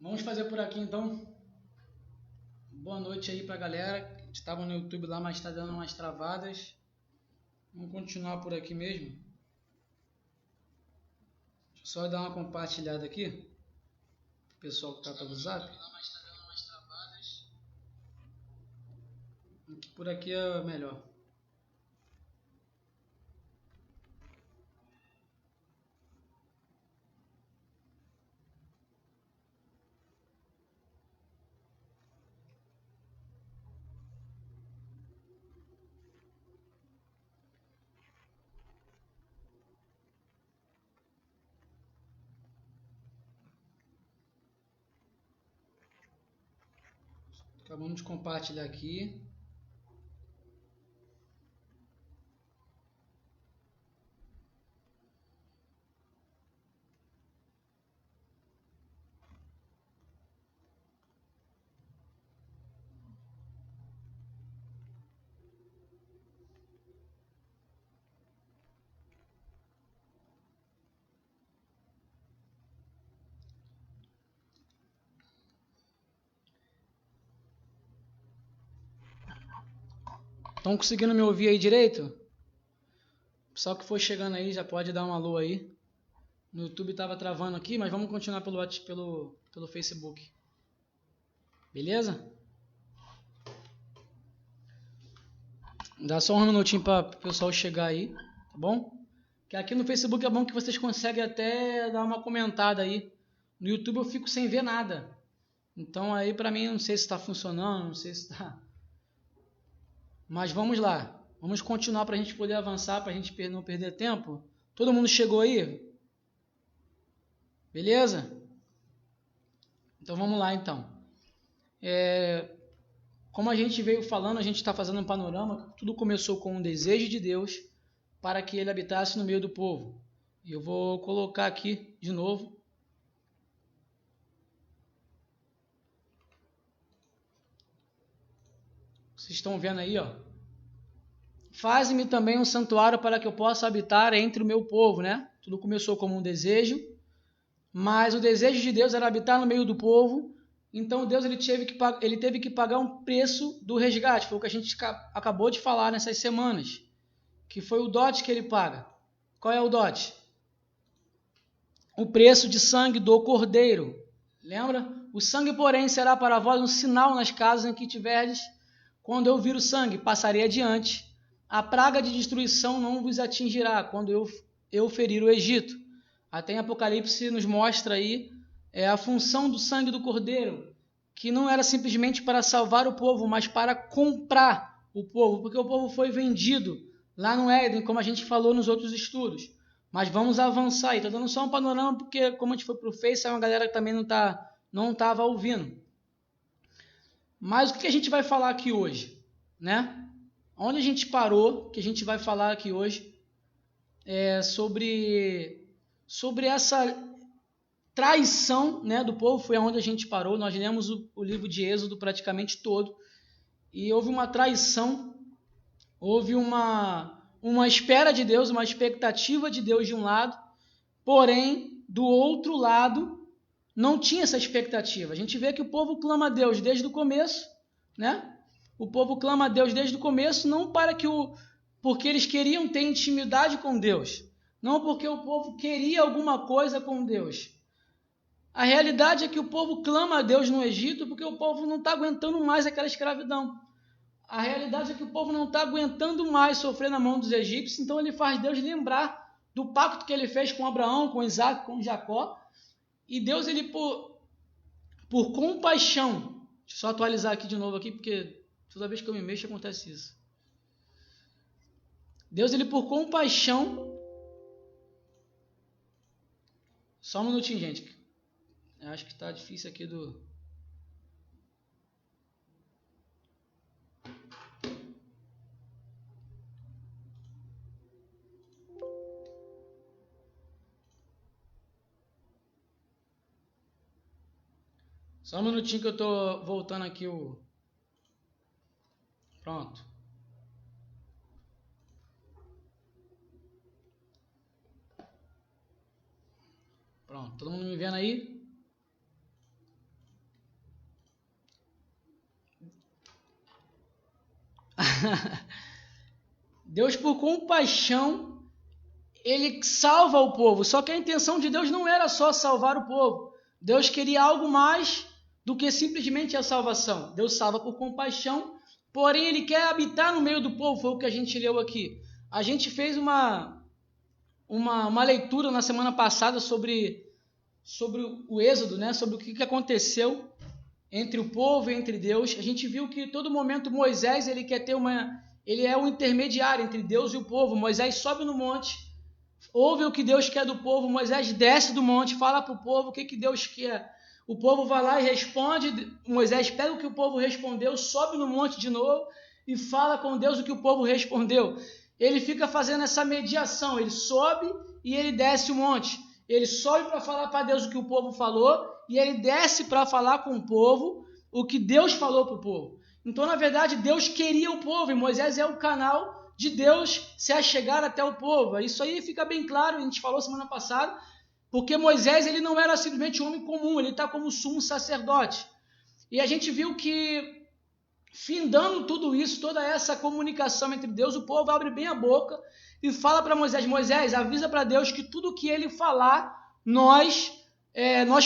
Vamos fazer por aqui então. Boa noite aí pra galera. A gente estava no YouTube lá, mas está dando umas travadas. Vamos continuar por aqui mesmo. Deixa eu só dar uma compartilhada aqui. O pessoal que está pelo Zap. Por aqui é melhor. Acabamos de compartilhar aqui. Estão conseguindo me ouvir aí direito? O pessoal que for chegando aí já pode dar um alô aí. No YouTube estava travando aqui, mas vamos continuar pelo Facebook. Beleza? Dá só um minutinho para o pessoal chegar aí, tá bom? Que aqui no Facebook é bom que vocês conseguem até dar uma comentada aí. No YouTube eu fico sem ver nada. Então aí para mim não sei se está funcionando, não sei se está... Mas vamos lá. Vamos continuar para a gente poder avançar, para a gente não perder tempo. Todo mundo chegou aí? Beleza? Então vamos lá então. Como a gente veio falando, a gente está fazendo um panorama. Tudo começou com um desejo de Deus para que ele habitasse no meio do povo. E eu vou colocar aqui de novo. Vocês estão vendo aí, ó. Faze-me também um santuário para que eu possa habitar entre o meu povo, né? Tudo começou como um desejo, mas o desejo de Deus era habitar no meio do povo. Então Deus ele teve que pagar um preço do resgate. Foi o que a gente acabou de falar nessas semanas, que foi o dote que ele paga. Qual é o dote? O preço de sangue do cordeiro. Lembra? O sangue, porém, será para vós um sinal nas casas em que tiverdes. Quando eu vir o sangue, passarei adiante. A praga de destruição não vos atingirá quando eu ferir o Egito. Até em Apocalipse nos mostra aí a função do sangue do cordeiro, que não era simplesmente para salvar o povo, mas para comprar o povo, porque o povo foi vendido lá no Éden, como a gente falou nos outros estudos. Mas vamos avançar aí. Estou dando só um panorama, porque como a gente foi para o Face, é uma galera que também não estava ouvindo. Mas o que a gente vai falar aqui hoje, né? Onde a gente parou, que a gente vai falar aqui hoje, é sobre essa traição, né, do povo. Foi onde a gente parou. Nós lemos o livro de Êxodo praticamente todo, e houve uma traição, houve uma espera de Deus, uma expectativa de Deus de um lado, porém, do outro lado, não tinha essa expectativa. A gente vê que o povo clama a Deus desde o começo, né? O povo clama a Deus desde o começo, não porque eles queriam ter intimidade com Deus, não porque o povo queria alguma coisa com Deus. A realidade é que o povo clama a Deus no Egito porque o povo não está aguentando mais aquela escravidão. A realidade é que o povo não está aguentando mais sofrer na mão dos egípcios, então ele faz Deus lembrar do pacto que ele fez com Abraão, com Isaac, com Jacó. E Deus, ele por compaixão, deixa eu só atualizar aqui de novo aqui, porque toda vez que eu me mexo acontece isso. Deus, ele por compaixão... Só um minutinho, gente. Eu acho que está difícil aqui do... Só um minutinho que eu estou voltando aqui o... Pronto. Pronto, todo mundo me vendo aí? Deus, por compaixão, ele salva o povo. Só que a intenção de Deus não era só salvar o povo. Deus queria algo mais do que simplesmente a salvação. Deus salva por compaixão, porém ele quer habitar no meio do povo. Foi o que a gente leu aqui. A gente fez uma leitura na semana passada sobre o Êxodo, né? Sobre o que aconteceu entre o povo e entre Deus. A gente viu que todo momento Moisés ele quer ter ele é o intermediário entre Deus e o povo. Moisés sobe no monte, ouve o que Deus quer do povo. Moisés desce do monte, fala para o povo o que Deus quer. O povo vai lá e responde. Moisés pega o que o povo respondeu, sobe no monte de novo e fala com Deus o que o povo respondeu. Ele fica fazendo essa mediação. Ele sobe e ele desce o monte. Ele sobe para falar para Deus o que o povo falou e ele desce para falar com o povo o que Deus falou para o povo. Então, na verdade, Deus queria o povo e Moisés é o canal de Deus se achegar até o povo. Isso aí fica bem claro, a gente falou semana passada, porque Moisés ele não era simplesmente um homem comum, ele está como sumo sacerdote. E a gente viu que, findando tudo isso, toda essa comunicação entre Deus, o povo abre bem a boca e fala para Moisés: Moisés, avisa para Deus que tudo que ele falar, nós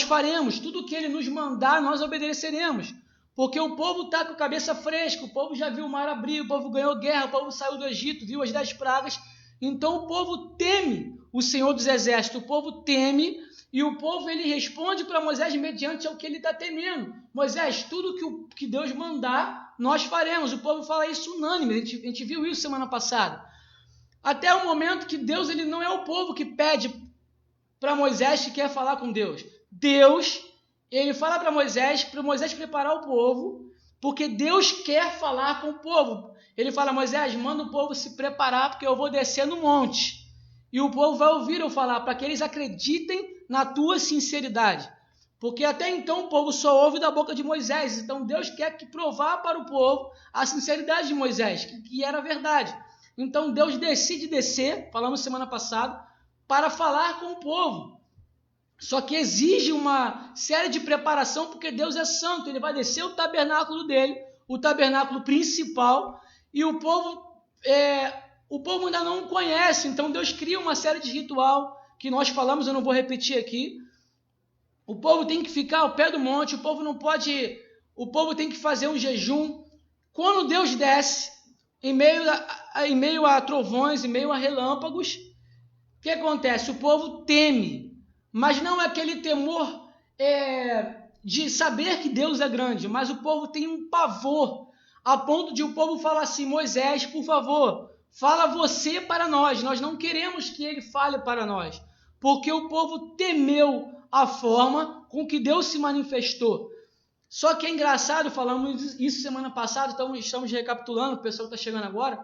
faremos, tudo que ele nos mandar, nós obedeceremos. Porque o povo está com a cabeça fresca, o povo já viu o mar abrir, o povo ganhou guerra, o povo saiu do Egito, viu as 10 pragas. Então o povo teme o Senhor dos Exércitos, o povo teme, e o povo ele responde para Moisés mediante ao que ele está temendo. Moisés, tudo que Deus mandar, nós faremos. O povo fala isso unânime, a gente viu isso semana passada. Até o momento que Deus ele não é o povo que pede para Moisés que quer falar com Deus. Deus, ele fala para Moisés preparar o povo, porque Deus quer falar com o povo. Ele fala: Moisés, manda o povo se preparar, porque eu vou descer no monte. E o povo vai ouvir eu falar, para que eles acreditem na tua sinceridade. Porque até então o povo só ouve da boca de Moisés. Então Deus quer provar para o povo a sinceridade de Moisés, que era verdade. Então Deus decide descer, falamos semana passada, para falar com o povo. Só que exige uma série de preparação, porque Deus é santo. Ele vai descer o tabernáculo dele, o tabernáculo principal, e o povo ainda não conhece. Então Deus cria uma série de ritual que nós falamos, eu não vou repetir aqui. O povo tem que ficar ao pé do monte, o povo tem que fazer um jejum. Quando Deus desce, em meio a trovões, em meio a relâmpagos, o que acontece? O povo teme, mas não é aquele temor de saber que Deus é grande, mas o povo tem um pavor, a ponto de o povo falar assim: Moisés, por favor, fala você para nós não queremos que ele fale para nós, porque o povo temeu a forma com que Deus se manifestou. Só que é engraçado, falamos isso semana passada, então estamos recapitulando, o pessoal está chegando agora,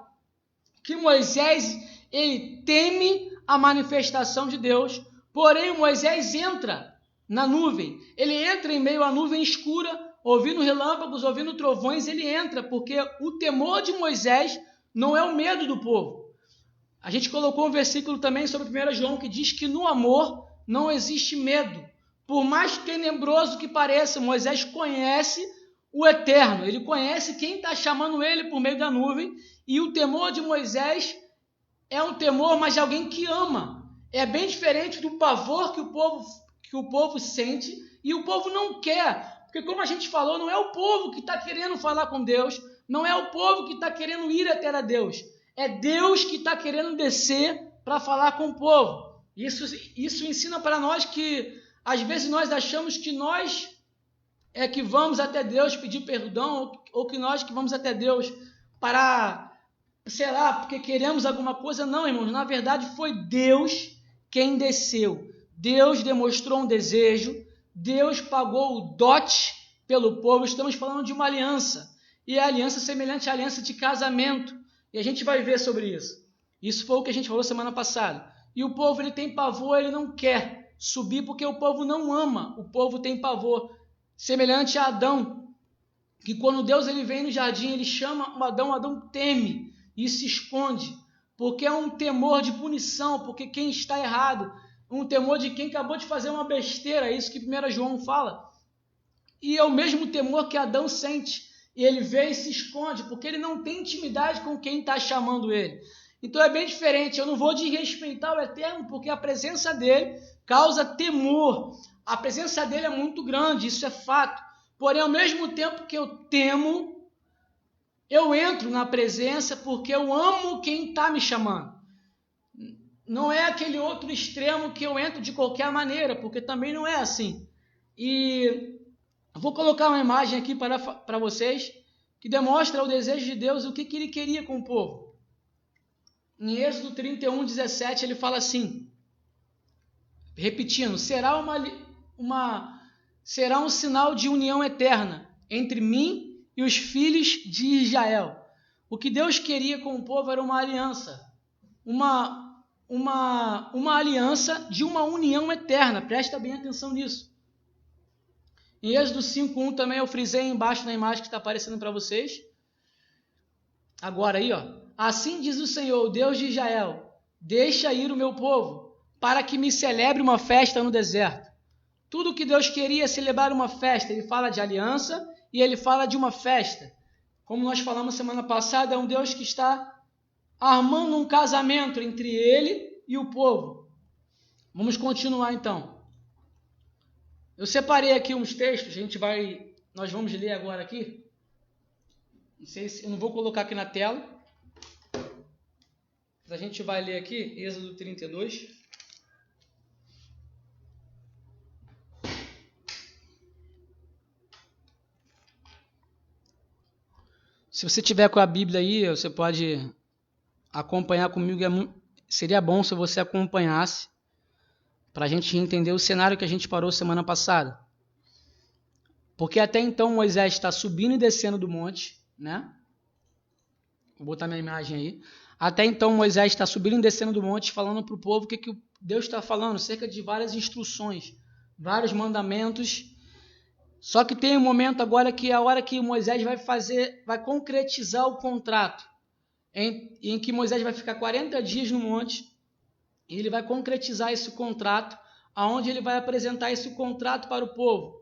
que Moisés, ele teme a manifestação de Deus, porém Moisés entra na nuvem, ele entra em meio à nuvem escura, ouvindo relâmpagos, ouvindo trovões, ele entra, porque o temor de Moisés não é o medo do povo. A gente colocou um versículo também sobre 1 João que diz que no amor não existe medo. Por mais tenebroso que pareça, Moisés conhece o Eterno, ele conhece quem está chamando ele por meio da nuvem, e o temor de Moisés é um temor, mas de alguém que ama. É bem diferente do pavor que o povo sente, e o povo não quer, porque como a gente falou, não é o povo que está querendo falar com Deus, não é o povo que está querendo ir até a Deus, é Deus que está querendo descer para falar com o povo. Isso ensina para nós que às vezes nós achamos que nós é que vamos até Deus pedir perdão, ou que nós que vamos até Deus para, sei lá, porque queremos alguma coisa. Não, irmãos, na verdade foi Deus quem desceu. Deus demonstrou um desejo, Deus pagou o dote pelo povo. Estamos falando de uma aliança, e a aliança semelhante à aliança de casamento, e a gente vai ver sobre isso. Isso foi o que a gente falou semana passada. E o povo ele tem pavor, ele não quer subir porque o povo não ama, o povo tem pavor. Semelhante a Adão, que quando Deus ele vem no jardim, ele chama o Adão teme e se esconde, porque é um temor de punição, porque quem está errado, um temor de quem acabou de fazer uma besteira, é isso que 1 João fala. E é o mesmo temor que Adão sente, e ele vem e se esconde, porque ele não tem intimidade com quem está chamando ele. Então é bem diferente, eu não vou desrespeitar o Eterno, porque a presença dele causa temor, a presença dele é muito grande, isso é fato. Porém, ao mesmo tempo que eu temo, eu entro na presença porque eu amo quem está me chamando. Não é aquele outro extremo que eu entro de qualquer maneira, porque também não é assim. E vou colocar uma imagem aqui para vocês que demonstra o desejo de Deus, o que ele queria com o povo. Em Êxodo 31, 17, ele fala assim, repetindo, será um sinal de união eterna entre mim e os filhos de Israel. O que Deus queria com o povo era uma aliança, uma aliança de uma união eterna. Presta bem atenção nisso. Em Êxodo 5:1 também eu frisei embaixo na imagem que está aparecendo para vocês. Agora aí, ó. Assim diz o Senhor, Deus de Israel, deixa ir o meu povo, para que me celebre uma festa no deserto. Tudo que Deus queria é celebrar uma festa. Ele fala de aliança e ele fala de uma festa. Como nós falamos semana passada, é um Deus que está armando um casamento entre ele e o povo. Vamos continuar então. Eu separei aqui uns textos, nós vamos ler agora aqui. Eu não vou colocar aqui na tela, mas a gente vai ler aqui, Êxodo 32. Se você tiver com a Bíblia aí, você pode acompanhar comigo. Seria bom se você acompanhasse, para a gente entender o cenário que a gente parou semana passada. Porque até então Moisés está subindo e descendo do monte, né? Vou botar minha imagem aí. Até então Moisés está subindo e descendo do monte, falando para o povo o que Deus está falando, cerca de várias instruções, vários mandamentos. Só que tem um momento agora que é a hora que Moisés vai concretizar o contrato, em que Moisés vai ficar 40 dias no monte, e ele vai concretizar esse contrato, aonde ele vai apresentar esse contrato para o povo.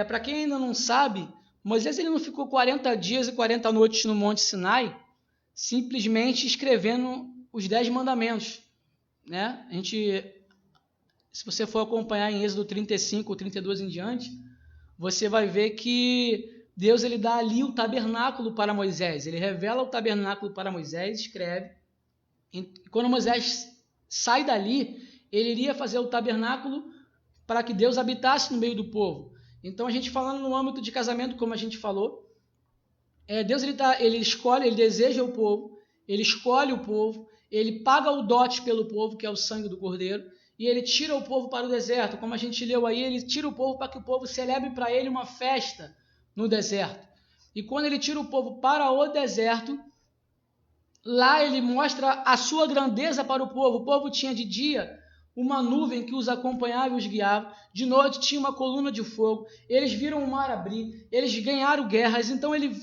Para quem ainda não sabe, Moisés ele não ficou 40 dias e 40 noites no Monte Sinai, simplesmente escrevendo os 10 mandamentos, né? Se você for acompanhar em Êxodo 35, 32 em diante, você vai ver que Deus ele dá ali o tabernáculo para Moisés. Ele revela o tabernáculo para Moisés, escreve. E quando Moisés sai dali, ele iria fazer o tabernáculo para que Deus habitasse no meio do povo. Então, a gente falando no âmbito de casamento, como a gente falou, Deus ele escolhe, ele deseja o povo, ele escolhe o povo, ele paga o dote pelo povo, que é o sangue do cordeiro, e ele tira o povo para o deserto. Como a gente leu aí, ele tira o povo para que o povo celebre para ele uma festa no deserto. E quando ele tira o povo para o deserto, lá ele mostra a sua grandeza para o povo. O povo tinha de dia uma nuvem que os acompanhava e os guiava. De noite tinha uma coluna de fogo. Eles viram o mar abrir. Eles ganharam guerras. Então ele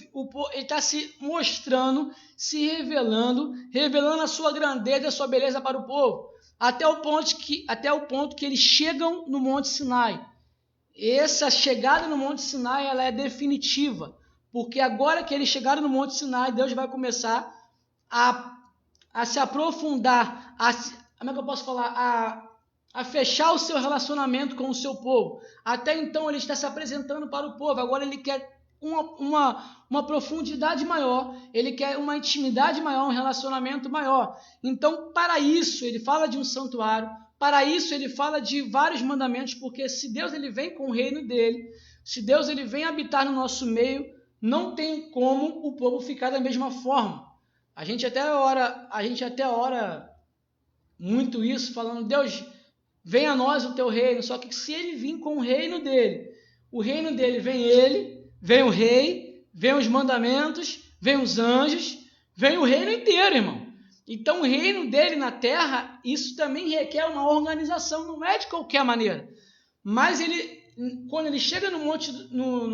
está se mostrando, se revelando a sua grandeza e a sua beleza para o povo. Até o ponto que eles chegam no Monte Sinai. Essa chegada no Monte Sinai ela é definitiva. Porque agora que eles chegaram no Monte Sinai, Deus vai começar a se aprofundar, como é que eu posso falar? A fechar o seu relacionamento com o seu povo. Até então ele está se apresentando para o povo, agora ele quer uma profundidade maior, ele quer uma intimidade maior, um relacionamento maior. Então, para isso, ele fala de um santuário, para isso ele fala de vários mandamentos, porque se Deus ele vem com o reino dele, se Deus ele vem habitar no nosso meio, não tem como o povo ficar da mesma forma. A gente até ora muito isso, falando, Deus, venha a nós o teu reino. Só que se ele vir com o reino dele vem ele, vem o rei, vem os mandamentos, vem os anjos, vem o reino inteiro, irmão. Então o reino dele na terra, isso também requer uma organização, não é de qualquer maneira. Mas quando ele chega no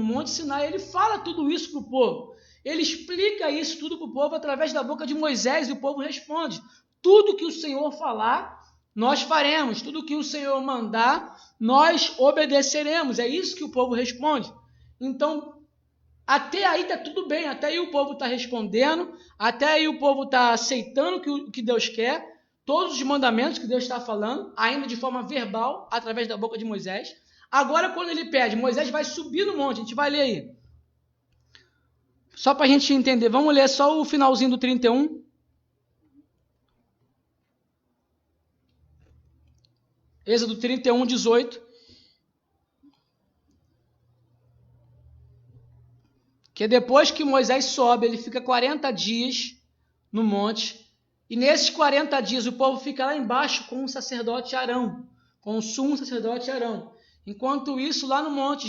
Monte Sinai, ele fala tudo isso para o povo. Ele explica isso tudo para o povo através da boca de Moisés e o povo responde. Tudo que o Senhor falar, nós faremos. Tudo que o Senhor mandar, nós obedeceremos. É isso que o povo responde. Então, Até aí está tudo bem, até aí o povo está respondendo, até aí o povo está aceitando o que Deus quer, todos os mandamentos que Deus está falando, ainda de forma verbal, através da boca de Moisés. Agora, quando ele pede, Moisés vai subir no monte, a gente vai ler aí. Só para a gente entender, vamos ler só o finalzinho do 31. Êxodo 31, 18. Que depois que Moisés sobe, ele fica 40 dias no monte. E nesses 40 dias o povo fica lá embaixo com o sacerdote Arão, com o sumo sacerdote Arão. Enquanto isso, lá no monte,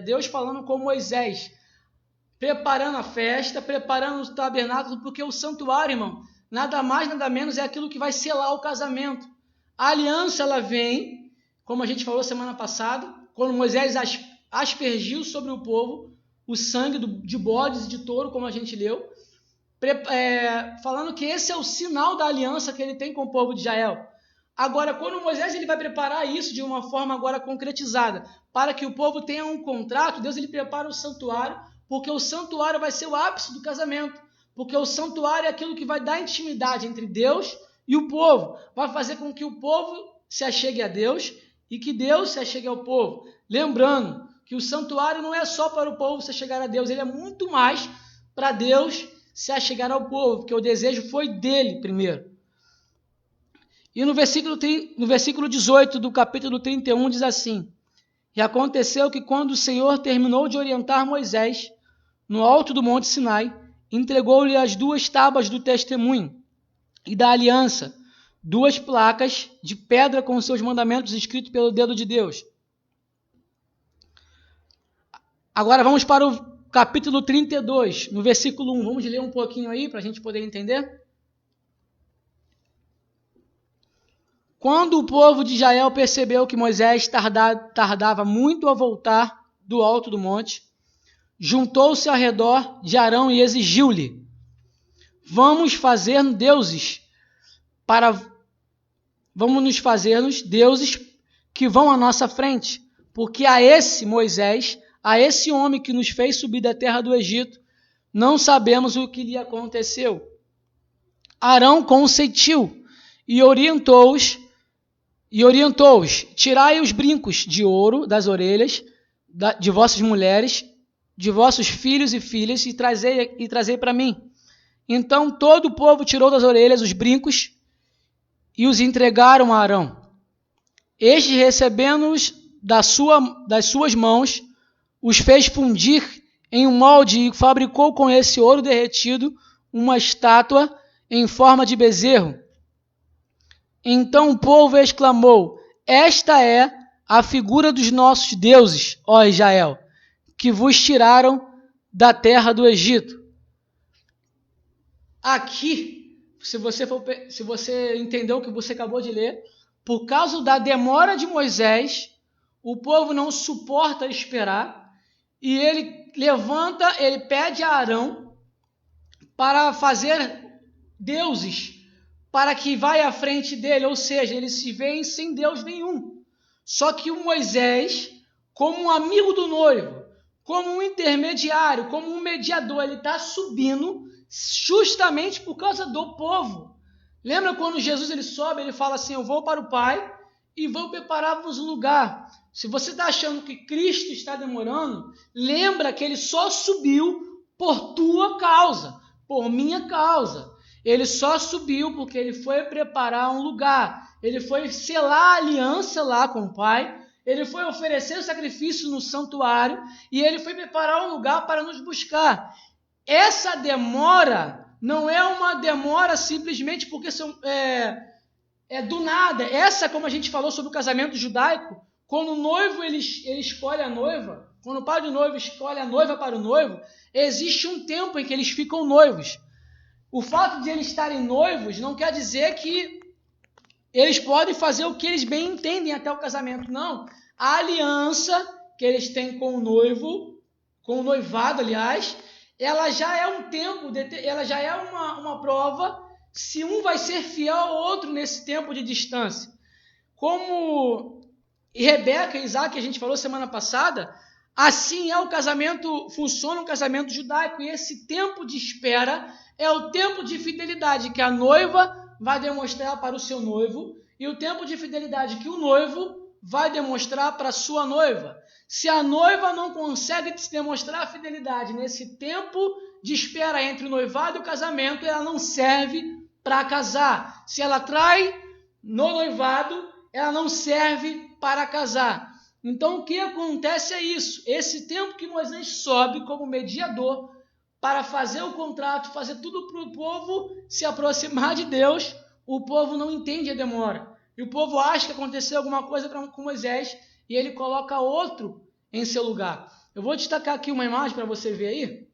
Deus falando com Moisés, preparando a festa, preparando o tabernáculo, porque o santuário, irmão, nada mais, nada menos é aquilo que vai selar o casamento. A aliança, ela vem, como a gente falou semana passada, quando Moisés aspergiu sobre o povo o sangue de bodes e de touro, como a gente leu, falando que esse é o sinal da aliança que ele tem com o povo de Israel. Agora, quando Moisés ele vai preparar isso de uma forma agora concretizada, para que o povo tenha um contrato, Deus ele prepara o santuário, porque o santuário vai ser o ápice do casamento, porque o santuário é aquilo que vai dar intimidade entre Deus e o povo, vai fazer com que o povo se achegue a Deus e que Deus se achegue ao povo. Lembrando que o santuário não é só para o povo se achegar a Deus, ele é muito mais para Deus se achegar ao povo, porque o desejo foi dele primeiro. E no versículo 18 do capítulo 31 diz assim: E aconteceu que quando o Senhor terminou de orientar Moisés no alto do monte Sinai, entregou-lhe as 2 tábuas do testemunho e da aliança, 2 placas de pedra com seus mandamentos escritos pelo dedo de Deus. Agora vamos para o capítulo 32, no versículo 1. Vamos ler um pouquinho aí para a gente poder entender. Quando o povo de Israel percebeu que Moisés tardava muito a voltar do alto do monte, juntou-se ao redor de Arão e exigiu-lhe: Vamos nos fazer deuses que vão à nossa frente, porque a esse Moisés, a esse homem que nos fez subir da terra do Egito, não sabemos o que lhe aconteceu. Arão consentiu e orientou-os, tirai os brincos de ouro das orelhas de vossas mulheres, de vossos filhos e filhas, e trazei para mim. Então todo o povo tirou das orelhas os brincos e os entregaram a Arão. Este, recebendo-os das suas mãos, os fez fundir em um molde e fabricou com esse ouro derretido uma estátua em forma de bezerro. Então o povo exclamou: Esta é a figura dos nossos deuses, ó Israel, que vos tiraram da terra do Egito. Aqui, se você entendeu o que você acabou de ler, por causa da demora de Moisés, o povo não suporta esperar, e ele pede a Arão para fazer deuses, para que vai à frente dele, ou seja, eles se veem sem Deus nenhum. Só que o Moisés, como um amigo do noivo, como um intermediário, como um mediador, ele está subindo justamente por causa do povo. Lembra quando Jesus ele sobe, ele fala assim: eu vou para o Pai e vou preparar-vos um lugar. Se você está achando que Cristo está demorando, lembra que ele só subiu por tua causa, por minha causa. Ele só subiu porque ele foi preparar um lugar. Ele foi selar a aliança lá com o Pai. Ele foi oferecer o sacrifício no santuário. E ele foi preparar um lugar para nos buscar. Essa demora não é uma demora simplesmente porque é do nada. Essa, como a gente falou sobre o casamento judaico, quando o noivo ele escolhe a noiva, quando o pai do noivo escolhe a noiva para o noivo, existe um tempo em que eles ficam noivos. O fato de eles estarem noivos não quer dizer que eles podem fazer o que eles bem entendem até o casamento. Não. A aliança que eles têm com o noivo, com o noivado, aliás, ela já é um tempo, ela já é uma prova se um vai ser fiel ao outro nesse tempo de distância. Como Rebeca e Isaac, que a gente falou semana passada, Assim é o casamento, funciona o casamento judaico, e esse tempo de espera é o tempo de fidelidade que a noiva vai demonstrar para o seu noivo e o tempo de fidelidade que o noivo vai demonstrar para a sua noiva. Se a noiva não consegue demonstrar fidelidade nesse tempo de espera entre o noivado e o casamento, ela não serve para casar. Se ela trai no noivado, ela não serve para casar. Então o que acontece é isso, esse tempo que Moisés sobe como mediador para fazer o contrato, fazer tudo para o povo se aproximar de Deus, o povo não entende a demora. E o povo acha que aconteceu alguma coisa com Moisés e ele coloca outro em seu lugar. Eu vou destacar aqui uma imagem para você ver aí.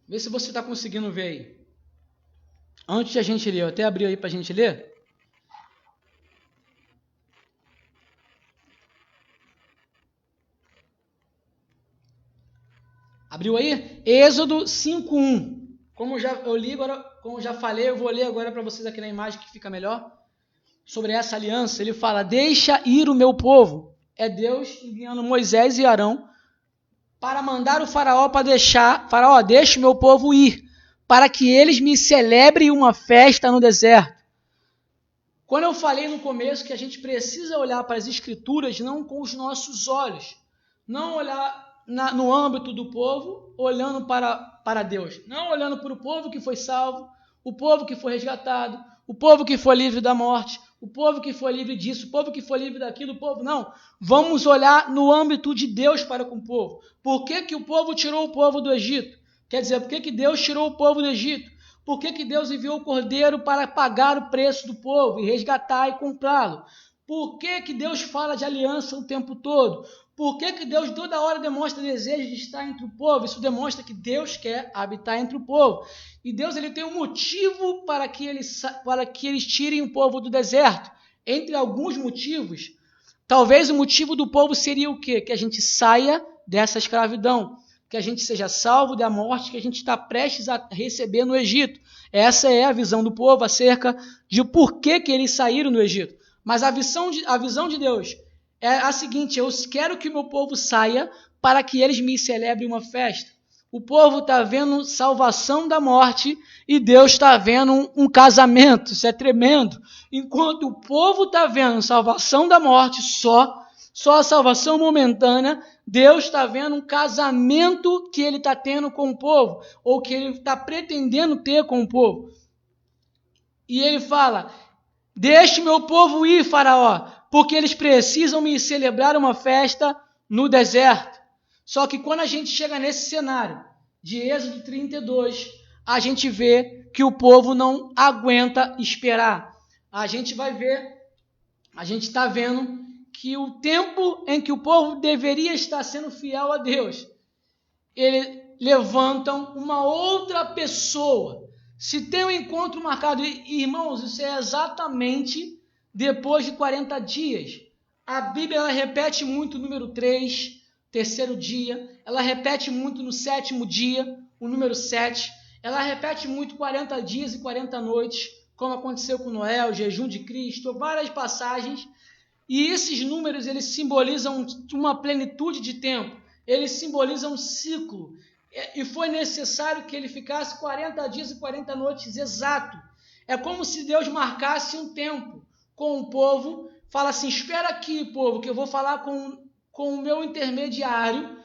Vê se você está conseguindo ver aí. Antes de a gente ler, eu até abri aí para a gente ler. Abriu aí? Êxodo 5:1. Como eu li agora, como já falei, eu vou ler agora para vocês aqui na imagem que fica melhor. Sobre essa aliança, ele fala: deixa ir o meu povo. É Deus enviando Moisés e Arão para mandar o faraó para deixar, faraó, deixa o meu povo ir, para que eles me celebrem uma festa no deserto. Quando eu falei no começo que a gente precisa olhar para as escrituras não com os nossos olhos, não olhar no âmbito do povo, olhando para Deus, não olhando para o povo que foi salvo, o povo que foi resgatado, o povo que foi livre da morte, o povo que foi livre disso, o povo que foi livre daquilo, o povo não. Vamos olhar no âmbito de Deus para com o povo. Por que o povo tirou o povo do Egito? Quer dizer, por que Deus tirou o povo do Egito? Por que Deus enviou o cordeiro para pagar o preço do povo e resgatar e comprá-lo? Por que Deus fala de aliança o tempo todo? Por que Deus toda hora demonstra desejo de estar entre o povo? Isso demonstra que Deus quer habitar entre o povo. E Deus ele tem um motivo para que eles tirem o povo do deserto. Entre alguns motivos, talvez o motivo do povo seria o quê? Que a gente saia dessa escravidão, que a gente seja salvo da morte que a gente está prestes a receber no Egito. Essa é a visão do povo acerca de por que eles saíram do Egito. Mas a visão de Deus é a seguinte: eu quero que o meu povo saia para que eles me celebrem uma festa. O povo está vendo salvação da morte e Deus está vendo um casamento. Isso é tremendo. Enquanto o povo está vendo salvação da morte, só a salvação momentânea, Deus está vendo um casamento que ele está tendo com o povo, ou que ele está pretendendo ter com o povo. E ele fala: deixe meu povo ir, faraó, porque eles precisam me celebrar uma festa no deserto. Só que quando a gente chega nesse cenário de Êxodo 32, a gente vê que o povo não aguenta esperar. A gente está vendo que o tempo em que o povo deveria estar sendo fiel a Deus, eles levantam uma outra pessoa. Se tem um encontro marcado, irmãos, isso é exatamente depois de 40 dias. A Bíblia ela repete muito o número 3, terceiro dia. Ela repete muito no sétimo dia, o número 7. Ela repete muito 40 dias e 40 noites, como aconteceu com Noé, o jejum de Cristo, várias passagens. E esses números eles simbolizam uma plenitude de tempo. Eles simbolizam um ciclo. E foi necessário que ele ficasse 40 dias e 40 noites exato. É como se Deus marcasse um tempo com o povo, fala assim: espera aqui, povo, que eu vou falar com o meu intermediário,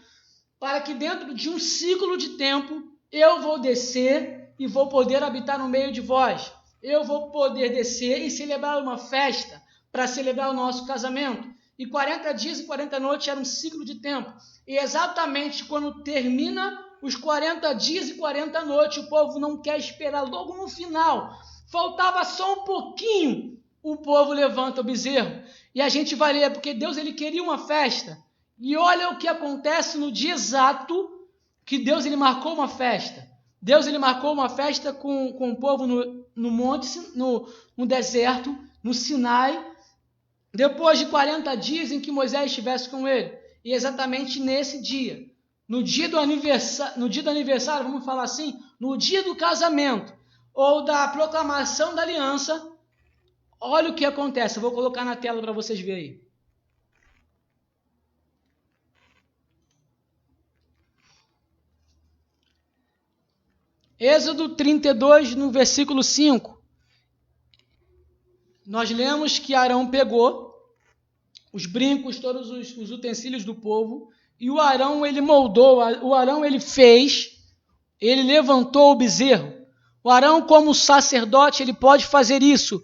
para que dentro de um ciclo de tempo eu vou descer e vou poder habitar no meio de vós. Eu vou poder descer e celebrar uma festa para celebrar o nosso casamento. E 40 dias e 40 noites era um ciclo de tempo. E exatamente quando termina os 40 dias e 40 noites, o povo não quer esperar, logo no final, faltava só um pouquinho, o povo levanta o bezerro. E a gente vai ler, porque Deus ele queria uma festa. E olha o que acontece no dia exato que Deus ele marcou uma festa. Deus ele marcou uma festa com o povo no monte, no deserto, no Sinai, depois de 40 dias em que Moisés estivesse com ele. E exatamente nesse dia, no dia do aniversário, vamos falar assim, no dia do casamento, ou da proclamação da aliança, olha o que acontece. Eu vou colocar na tela para vocês verem aí. Êxodo 32, no versículo 5. Nós lemos que Arão pegou os brincos, todos os utensílios do povo, e o Arão ele moldou, o Arão ele fez, ele levantou o bezerro. O Arão, como sacerdote, ele pode fazer isso.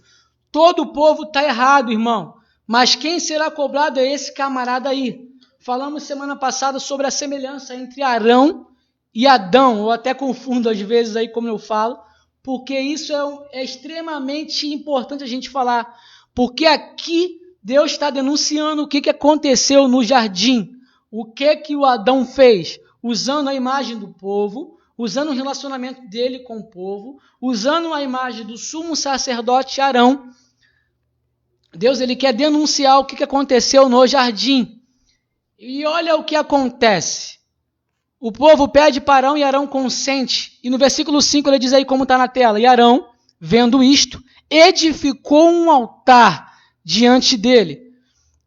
Todo o povo está errado, irmão. Mas quem será cobrado é esse camarada aí. Falamos semana passada sobre a semelhança entre Arão e Adão. Eu até confundo às vezes aí como eu falo, porque isso é extremamente importante a gente falar. Porque aqui Deus está denunciando o que aconteceu no jardim. O que o Adão fez? Usando a imagem do povo, usando o relacionamento dele com o povo, usando a imagem do sumo sacerdote Arão. Deus ele quer denunciar o que aconteceu no jardim. E olha o que acontece. O povo pede para Arão e Arão consente. E no versículo 5 ele diz aí como está na tela. E Arão, vendo isto, edificou um altar diante dele.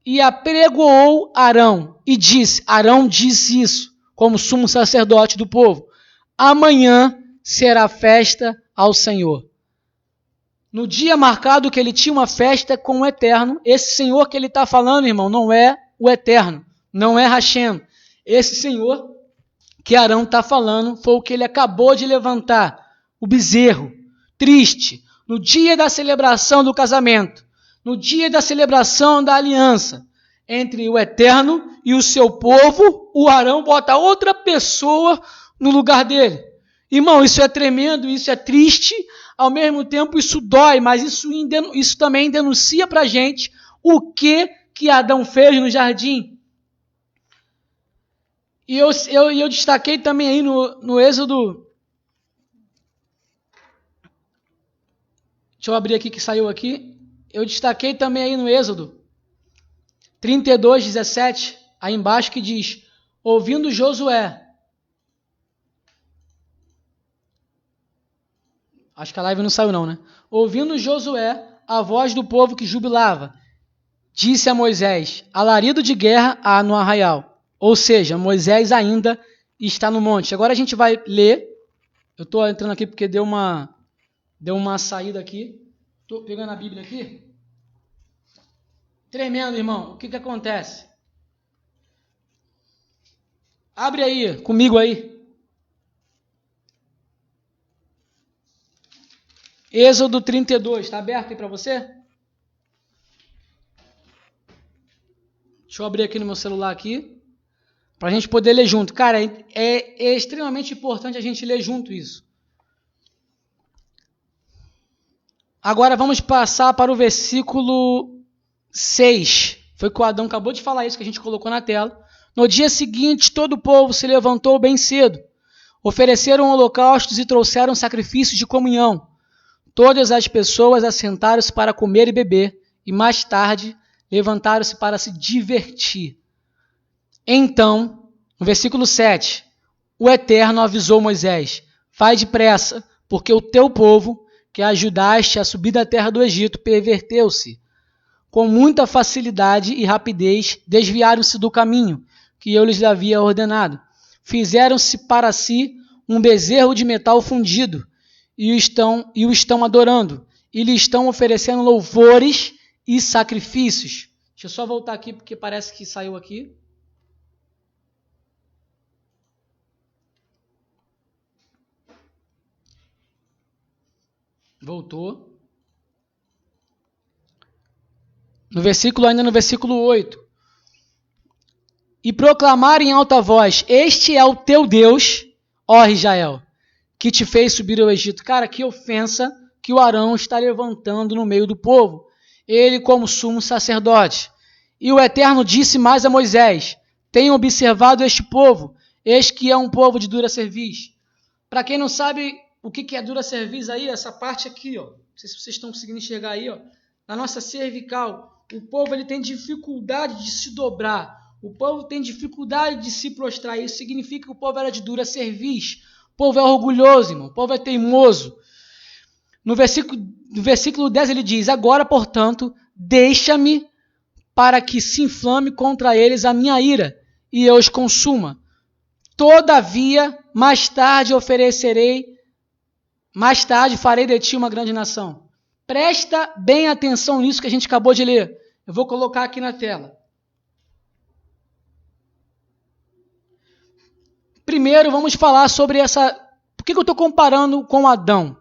E apregoou Arão. E disse, Arão disse isso, como sumo sacerdote do povo. Amanhã será festa ao Senhor. No dia marcado que ele tinha uma festa com o Eterno, esse Senhor que ele está falando, irmão, não é o Eterno, não é Hashem. Esse Senhor que Arão está falando foi o que ele acabou de levantar, o bezerro, triste, no dia da celebração do casamento, no dia da celebração da aliança entre o Eterno e o seu povo, o Arão bota outra pessoa no lugar dele. Irmão, isso é tremendo, isso é triste, ao mesmo tempo isso dói, mas isso também denuncia para a gente o que Adão fez no jardim. E eu destaquei também aí no Êxodo. Deixa eu abrir aqui que saiu aqui. Eu destaquei também aí no Êxodo 32, 17, aí embaixo que diz, ouvindo Josué. Acho que a live não saiu não, né? Ouvindo Josué a voz do povo que jubilava, disse a Moisés, alarido de guerra há no arraial. Ou seja, Moisés ainda está no monte. Agora a gente vai ler. Eu estou entrando aqui porque deu uma saída aqui. Estou pegando a Bíblia aqui. Tremendo, irmão. O que acontece? Abre aí, comigo aí. Êxodo 32. Está aberto aí para você? Deixa eu abrir aqui no meu celular aqui. Para a gente poder ler junto. Cara, é extremamente importante a gente ler junto isso. Agora vamos passar para o versículo 6. Foi que o Adão acabou de falar isso que a gente colocou na tela. No dia seguinte, todo o povo se levantou bem cedo. Ofereceram holocaustos e trouxeram sacrifícios de comunhão. Todas as pessoas assentaram-se para comer e beber. E mais tarde, levantaram-se para se divertir. Então, no versículo 7, o Eterno avisou Moisés, faz depressa, porque o teu povo, que ajudaste a subir da terra do Egito, perverteu-se. Com muita facilidade e rapidez, desviaram-se do caminho que eu lhes havia ordenado. Fizeram-se para si um bezerro de metal fundido, e o estão adorando, e lhe estão oferecendo louvores e sacrifícios. Deixa eu só voltar aqui, porque parece que saiu aqui. Voltou. Ainda no versículo 8. E proclamar em alta voz, este é o teu Deus, ó Israel, que te fez subir ao Egito. Cara, que ofensa que o Arão está levantando no meio do povo. Ele como sumo sacerdote. E o Eterno disse mais a Moisés, tenha observado este povo, este que é um povo de dura cerviz. Para quem não sabe o que é dura cerviz aí, essa parte aqui, ó. Não sei se vocês estão conseguindo enxergar aí, ó. Na nossa cervical, o povo ele tem dificuldade de se dobrar. O povo tem dificuldade de se prostrar. Isso significa que o povo era de dura cerviz. O povo é orgulhoso, irmão. O povo é teimoso. no versículo 10 ele diz: agora, portanto, deixa-me para que se inflame contra eles a minha ira e eu os consuma. Todavia, mais tarde farei de ti uma grande nação. Presta bem atenção nisso que a gente acabou de ler. Eu vou colocar aqui na tela. Primeiro, vamos falar sobre essa... Por que eu estou comparando com Adão?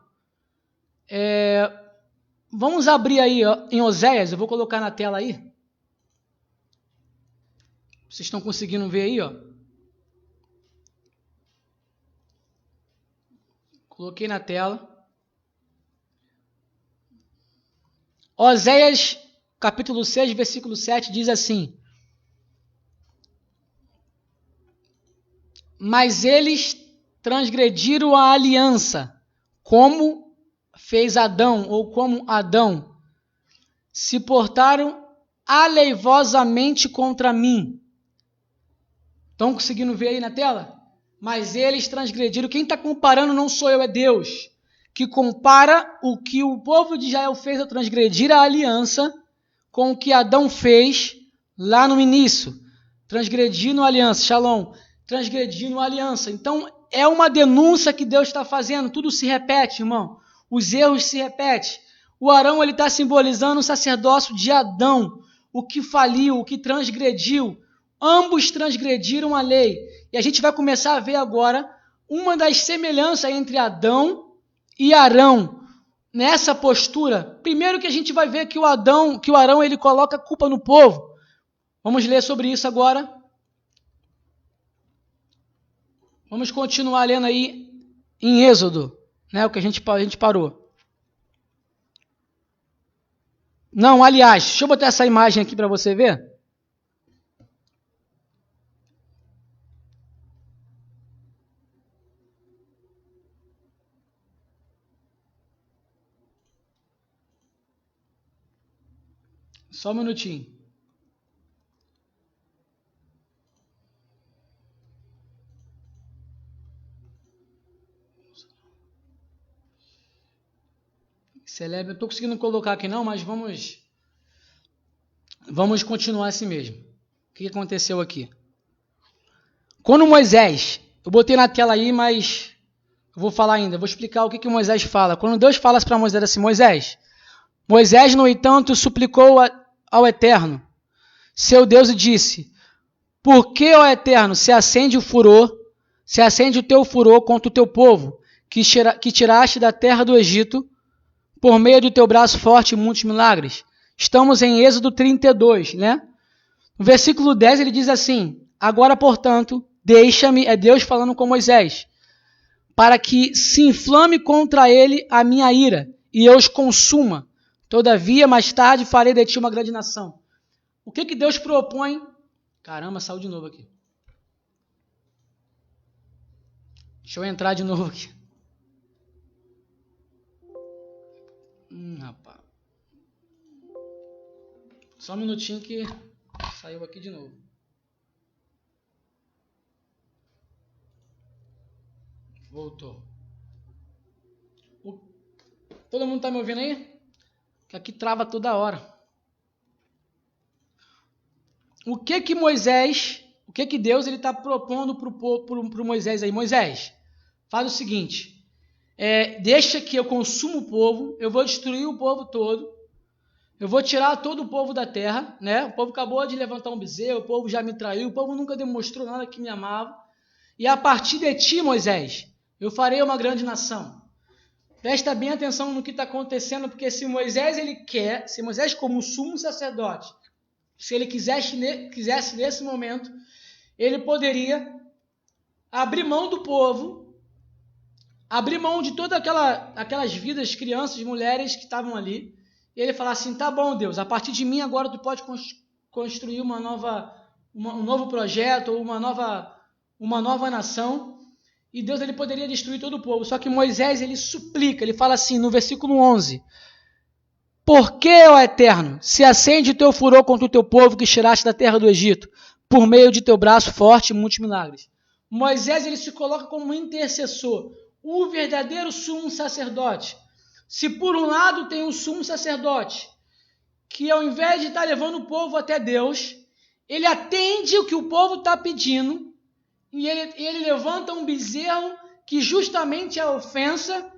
Vamos abrir aí em Oséias, eu vou colocar na tela aí. Vocês estão conseguindo ver aí, ó? Coloquei na tela. Oséias, capítulo 6, versículo 7, diz assim: mas eles transgrediram a aliança, como fez Adão, ou como Adão, se portaram aleivosamente contra mim. Estão conseguindo ver aí na tela? Mas eles transgrediram. Quem está comparando não sou eu, é Deus, que compara o que o povo de Israel fez ao transgredir a aliança com o que Adão fez lá no início. Transgredindo a aliança. Shalom. Transgredindo a aliança. Então, é uma denúncia que Deus está fazendo. Tudo se repete, irmão. Os erros se repetem. O Arão está simbolizando o sacerdócio de Adão, o que faliu, o que transgrediu. Ambos transgrediram a lei. E a gente vai começar a ver agora uma das semelhanças entre Adão e Arão nessa postura. Primeiro que a gente vai ver que o Arão ele coloca a culpa no povo. Vamos ler sobre isso agora. Vamos continuar lendo aí em Êxodo, né, o que a gente parou. Não, aliás, deixa eu botar essa imagem aqui para você ver. Só um minutinho. Celebre, eu estou conseguindo colocar aqui não, mas vamos continuar assim mesmo. O que aconteceu aqui? Quando Moisés, eu botei na tela aí, mas eu vou falar ainda, vou explicar o que Moisés fala. Quando Deus fala para Moisés assim: Moisés, no entanto, suplicou ao Eterno, seu Deus, e disse: por que, ó Eterno, se acende o teu furor contra o teu povo, que tiraste da terra do Egito, por meio do teu braço forte e muitos milagres? Estamos em Êxodo 32, né? No versículo 10 ele diz assim: agora, portanto, deixa-me, é Deus falando com Moisés, para que se inflame contra ele a minha ira, e eu os consuma. Todavia, mais tarde, farei de ti uma grande nação. O que Deus propõe? Caramba, saiu de novo aqui. Deixa eu entrar de novo aqui. Rapaz. Só um minutinho que saiu aqui de novo. Voltou. Todo mundo está me ouvindo aí? Que aqui trava toda hora. O que Deus está propondo para Moisés aí? Moisés, faz o seguinte, deixa que eu consuma o povo, eu vou destruir o povo todo, eu vou tirar todo o povo da terra, né? O povo acabou de levantar um bezerro, o povo já me traiu, o povo nunca demonstrou nada que me amava, e a partir de ti, Moisés, eu farei uma grande nação. Presta bem atenção no que está acontecendo, porque se Moisés como sumo sacerdote, se ele quisesse nesse momento, ele poderia abrir mão do povo, abrir mão de todas aquelas vidas, crianças, mulheres que estavam ali, e ele falar assim: tá bom, Deus, a partir de mim agora tu pode construir um novo projeto, ou uma nova nação. E Deus ele poderia destruir todo o povo. Só que Moisés ele suplica, ele fala assim no versículo 11: por que, ó Eterno, se acende o teu furor contra o teu povo que tiraste da terra do Egito, por meio de teu braço forte e muitos milagres? Moisés ele se coloca como um intercessor, o verdadeiro sumo sacerdote. Se por um lado tem um sumo sacerdote, que ao invés de estar levando o povo até Deus, ele atende o que o povo está pedindo, e ele levanta um bezerro que justamente é a ofensa,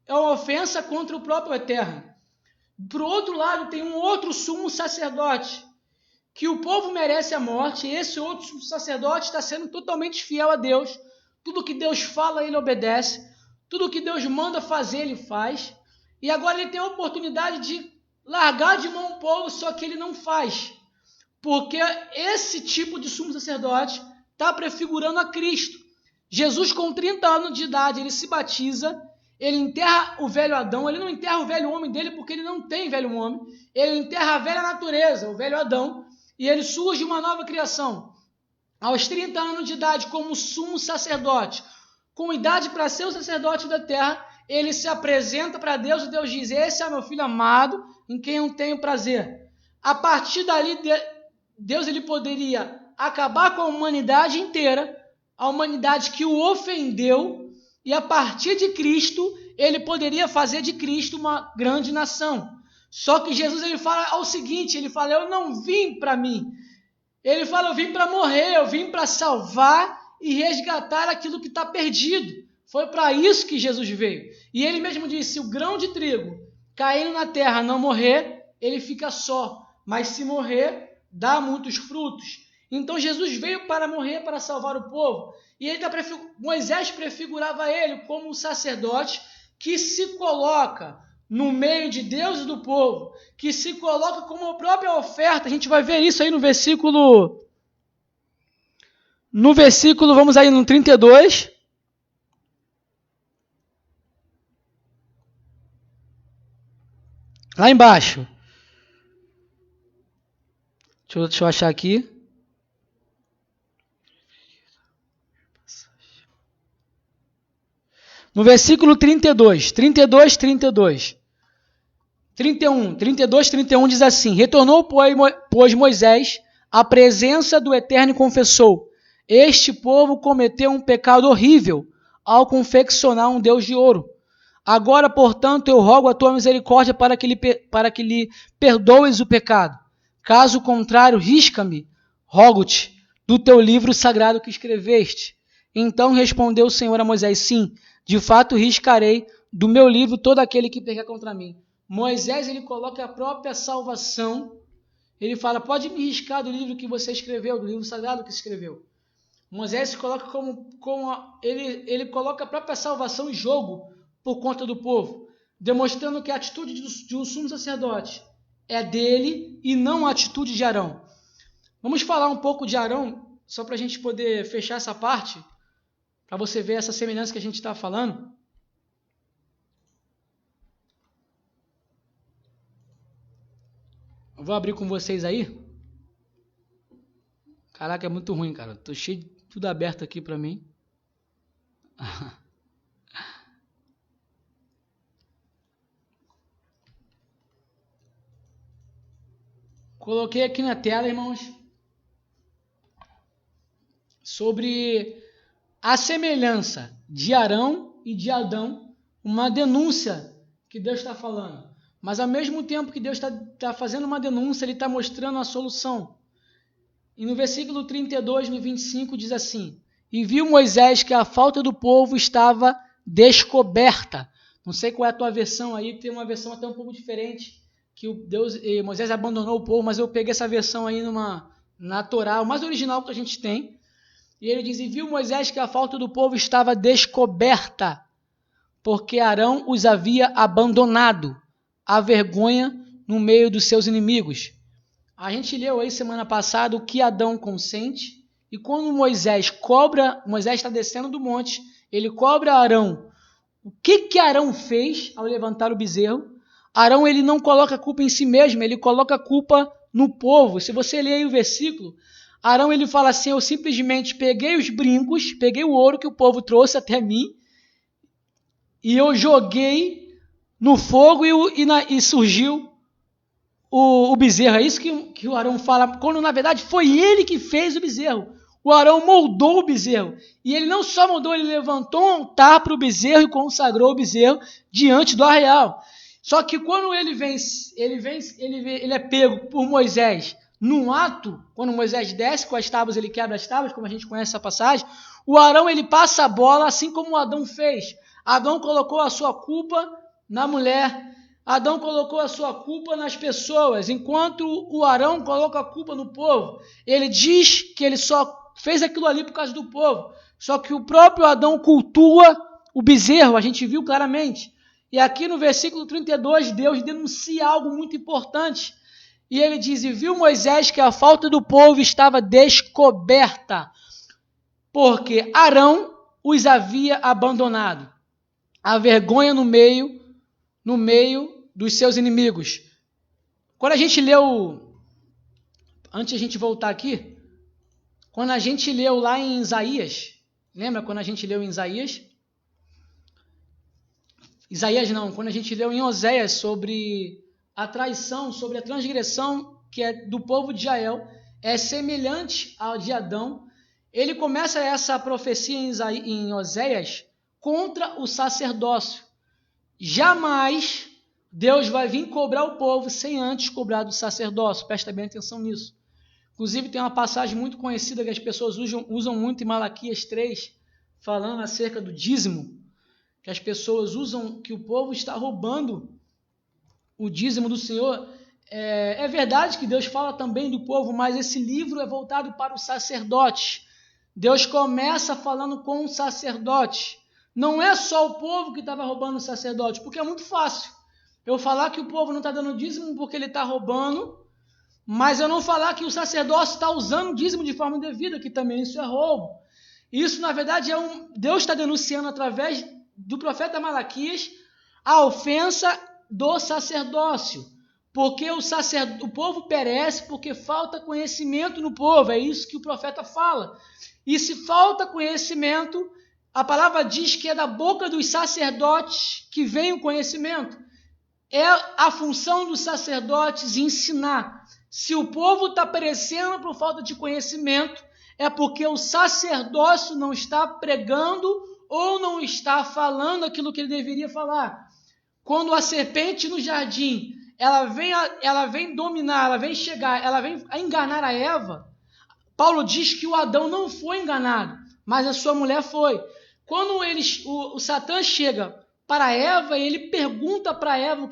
é uma ofensa contra o próprio Eterno. Por outro lado, tem um outro sumo sacerdote, que o povo merece a morte, e esse outro sumo sacerdote está sendo totalmente fiel a Deus. Tudo que Deus fala, ele obedece. Tudo que Deus manda fazer, ele faz. E agora ele tem a oportunidade de largar de mão o povo, só que ele não faz. Porque esse tipo de sumo sacerdote está prefigurando a Cristo. Jesus, com 30 anos de idade, ele se batiza, ele enterra o velho Adão, ele não enterra o velho homem dele porque ele não tem velho homem, ele enterra a velha natureza, o velho Adão, e ele surge uma nova criação. Aos 30 anos de idade, como sumo sacerdote, com idade para ser o sacerdote da terra, ele se apresenta para Deus e Deus diz: esse é meu filho amado, em quem eu tenho prazer. A partir dali, Deus ele poderia acabar com a humanidade inteira, a humanidade que o ofendeu, e a partir de Cristo, ele poderia fazer de Cristo uma grande nação. Só que Jesus ele fala o seguinte, ele fala: eu não vim para mim. Ele fala: eu vim para morrer, eu vim para salvar e resgatar aquilo que está perdido. Foi para isso que Jesus veio. E ele mesmo disse: se o grão de trigo caindo na terra não morrer, ele fica só. Mas se morrer, dá muitos frutos. Então Jesus veio para morrer, para salvar o povo. E Moisés prefigurava ele como um sacerdote que se coloca no meio de Deus e do povo, que se coloca como a própria oferta. A gente vai ver isso aí no versículo, vamos aí no 32. Lá embaixo. Deixa eu achar aqui. No versículo 32, 32, 32. 31 diz assim: retornou, pois, Moisés à presença do Eterno e confessou: este povo cometeu um pecado horrível ao confeccionar um Deus de ouro. Agora, portanto, eu rogo a tua misericórdia para que lhe perdoes o pecado. Caso contrário, risca-me, rogo-te, do teu livro sagrado que escreveste. Então respondeu o Senhor a Moisés: sim, de fato riscarei do meu livro todo aquele que pecar contra mim. Moisés ele coloca a própria salvação. Ele fala: pode me riscar do livro que você escreveu, do livro sagrado que escreveu. Moisés se coloca ele coloca a própria salvação em jogo por conta do povo, demonstrando que a atitude de um sumo sacerdote é dele e não a atitude de Arão. Vamos falar um pouco de Arão, só para a gente poder fechar essa parte, para você ver essa semelhança que a gente está falando. Eu vou abrir com vocês aí. Caraca, é muito ruim, cara. Tô cheio de tudo aberto aqui para mim. Coloquei aqui na tela, irmãos, sobre a semelhança de Arão e de Adão, uma denúncia que Deus está falando. Mas ao mesmo tempo que Deus está fazendo uma denúncia, Ele está mostrando a solução. E no versículo 32, no 25, diz assim: e viu Moisés que a falta do povo estava descoberta. Não sei qual é a tua versão aí, tem uma versão até um pouco diferente, que Moisés abandonou o povo, mas eu peguei essa versão aí na Torá, o mais original que a gente tem. E ele diz: e viu Moisés que a falta do povo estava descoberta, porque Arão os havia abandonado, a vergonha no meio dos seus inimigos. A gente leu aí semana passada o que Adão consente, e quando Moisés está descendo do monte, ele cobra Arão. O que Arão fez ao levantar o bezerro? Arão ele não coloca a culpa em si mesmo, ele coloca a culpa no povo. Se você ler aí o versículo, Arão ele fala assim: eu simplesmente peguei os brincos, peguei o ouro que o povo trouxe até mim, e eu joguei no fogo e surgiu o bezerro. É isso que o Arão fala, quando na verdade foi ele que fez o bezerro. o Arão moldou o bezerro. E ele não só moldou, ele levantou um altar para o bezerro e consagrou o bezerro diante do arraial. Só que quando ele é pego por Moisés num ato, quando Moisés desce com as tábuas, ele quebra as tábuas, como a gente conhece essa passagem, o Arão ele passa a bola, assim como o Adão fez. Adão colocou a sua culpa na mulher, Adão colocou a sua culpa nas pessoas, enquanto o Arão coloca a culpa no povo. Ele diz que ele só fez aquilo ali por causa do povo, só que o próprio Adão cultua o bezerro, a gente viu claramente. E aqui no versículo 32, Deus denuncia algo muito importante. E ele diz, e viu Moisés que a falta do povo estava descoberta, porque Arão os havia abandonado. A vergonha no meio dos seus inimigos. Quando a gente leu, antes de a gente voltar aqui, quando a gente leu lá em Isaías, lembra quando a gente leu em Isaías? Quando a gente leu em Oséias sobre a traição, sobre a transgressão que é do povo de Israel, é semelhante ao de Adão. Ele começa essa profecia em Oséias contra o sacerdócio. Jamais Deus vai vir cobrar o povo sem antes cobrar do sacerdócio. Presta bem atenção nisso. Inclusive tem uma passagem muito conhecida que as pessoas usam muito em Malaquias 3, falando acerca do dízimo, que as pessoas usam que o povo está roubando o dízimo do Senhor. É verdade que Deus fala também do povo, mas esse livro é voltado para os sacerdotes. Deus começa falando com o sacerdote. Não é só o povo que estava roubando o sacerdote, porque é muito fácil eu falar que o povo não está dando dízimo porque ele está roubando, mas eu não falar que o sacerdócio está usando o dízimo de forma indevida, que também isso é roubo. Isso, na verdade, Deus está denunciando através do profeta Malaquias a ofensa do sacerdócio, porque o povo perece porque falta conhecimento no povo, é isso que o profeta fala. E se falta conhecimento, a palavra diz que é da boca dos sacerdotes que vem o conhecimento. É a função dos sacerdotes ensinar. Se o povo está perecendo por falta de conhecimento, é porque o sacerdócio não está pregando ou não está falando aquilo que ele deveria falar. Quando a serpente no jardim, ela vem dominar, ela vem chegar, ela vem enganar a Eva, Paulo diz que o Adão não foi enganado, mas a sua mulher foi. Quando o Satã chega para Eva, ele pergunta para Eva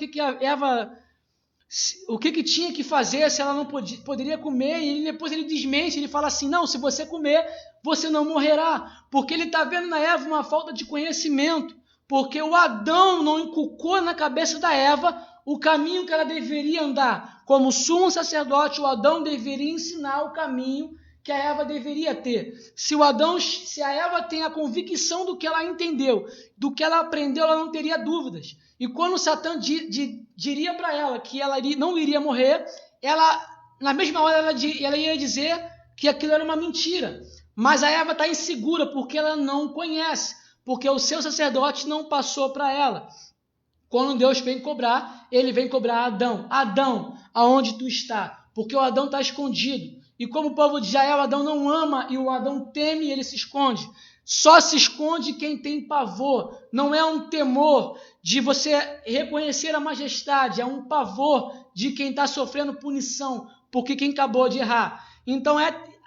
o que tinha que fazer, se ela não poderia comer, e depois ele desmente, ele fala assim, não, se você comer, você não morrerá, porque ele está vendo na Eva uma falta de conhecimento, porque o Adão não inculcou na cabeça da Eva o caminho que ela deveria andar. Como sumo sacerdote, o Adão deveria ensinar o caminho que a Eva deveria ter. Se a Eva tem a convicção do que ela entendeu, do que ela aprendeu, ela não teria dúvidas. E quando Satã diria para ela que ela não iria morrer, na mesma hora ela ia dizer que aquilo era uma mentira. Mas a Eva está insegura porque ela não conhece, porque o seu sacerdote não passou para ela. Quando Deus vem cobrar, ele vem cobrar Adão. Adão, aonde tu está? Porque o Adão está escondido. E como o povo de Israel, Adão não ama e o Adão teme e ele se esconde. Só se esconde quem tem pavor. Não é um temor de você reconhecer a majestade, é um pavor de quem está sofrendo punição, porque quem acabou de errar. Então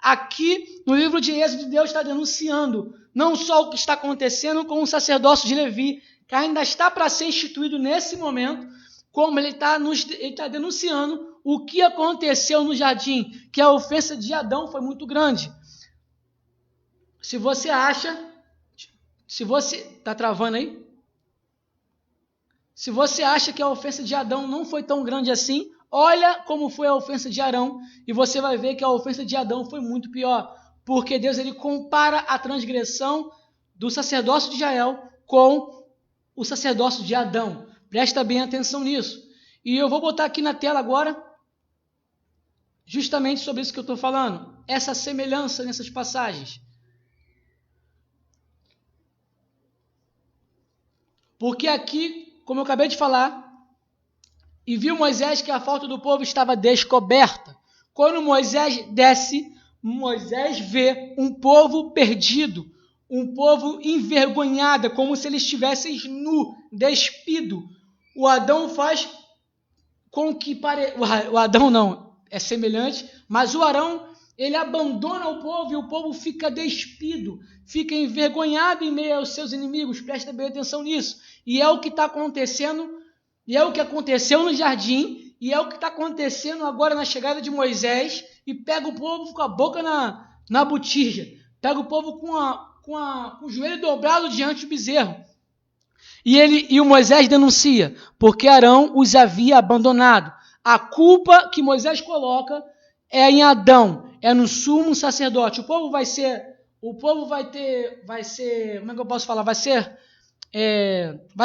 aqui no livro de Êxodo, Deus está denunciando não só o que está acontecendo com o sacerdócio de Levi, que ainda está para ser instituído nesse momento, como ele está denunciando o que aconteceu no jardim, que a ofensa de Adão foi muito grande. Se você está travando aí? Se você acha que a ofensa de Adão não foi tão grande assim, olha como foi a ofensa de Arão e você vai ver que a ofensa de Adão foi muito pior, porque Deus ele compara a transgressão do sacerdócio de Israel com o sacerdócio de Adão. Presta bem atenção nisso. E eu vou botar aqui na tela agora justamente sobre isso que eu estou falando, essa semelhança nessas passagens. Porque aqui, como eu acabei de falar, e viu Moisés que a falta do povo estava descoberta. Quando Moisés desce, Moisés vê um povo perdido, um povo envergonhado, como se eles estivessem nu, despido. O Adão faz com que o Adão não, é semelhante, mas o Arão, ele abandona o povo e o povo fica despido, fica envergonhado em meio aos seus inimigos. Presta bem atenção nisso. E é o que está acontecendo, e é o que aconteceu no jardim, e é o que está acontecendo agora na chegada de Moisés, e pega o povo com a boca na botija, pega o povo com o joelho dobrado diante do bezerro. E o Moisés denuncia, porque Arão os havia abandonado. A culpa que Moisés coloca é em Adão, é no sumo sacerdote. O povo vai ser, como é que eu posso falar? Vai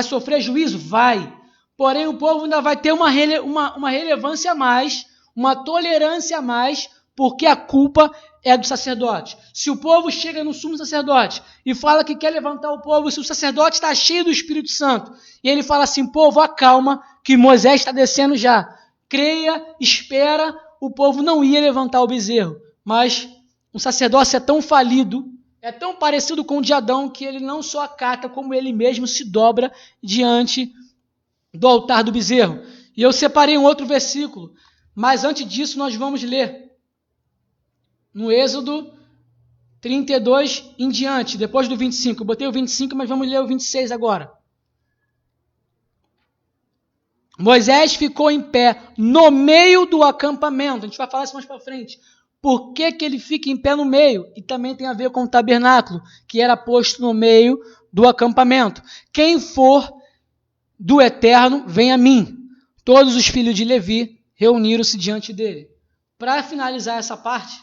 sofrer juízo? Vai. Porém, o povo ainda vai ter uma relevância a mais, uma tolerância a mais, porque a culpa é do sacerdote. Se o povo chega no sumo sacerdote e fala que quer levantar o povo, se o sacerdote está cheio do Espírito Santo, e ele fala assim, povo, acalma, que Moisés está descendo já. Creia, espera, o povo não ia levantar o bezerro. Mas o sacerdócio é tão falido, é tão parecido com o de Adão, que ele não só acata, como ele mesmo se dobra diante do altar do bezerro. E eu separei um outro versículo, mas antes disso nós vamos ler no Êxodo 32 em diante, depois do 25. Eu botei o 25, mas vamos ler o 26 agora. Moisés ficou em pé no meio do acampamento. A gente vai falar isso mais para frente. Por que ele fica em pé no meio? E também tem a ver com o tabernáculo, que era posto no meio do acampamento. Quem for do Eterno, vem a mim. Todos os filhos de Levi reuniram-se diante dele. Para finalizar essa parte,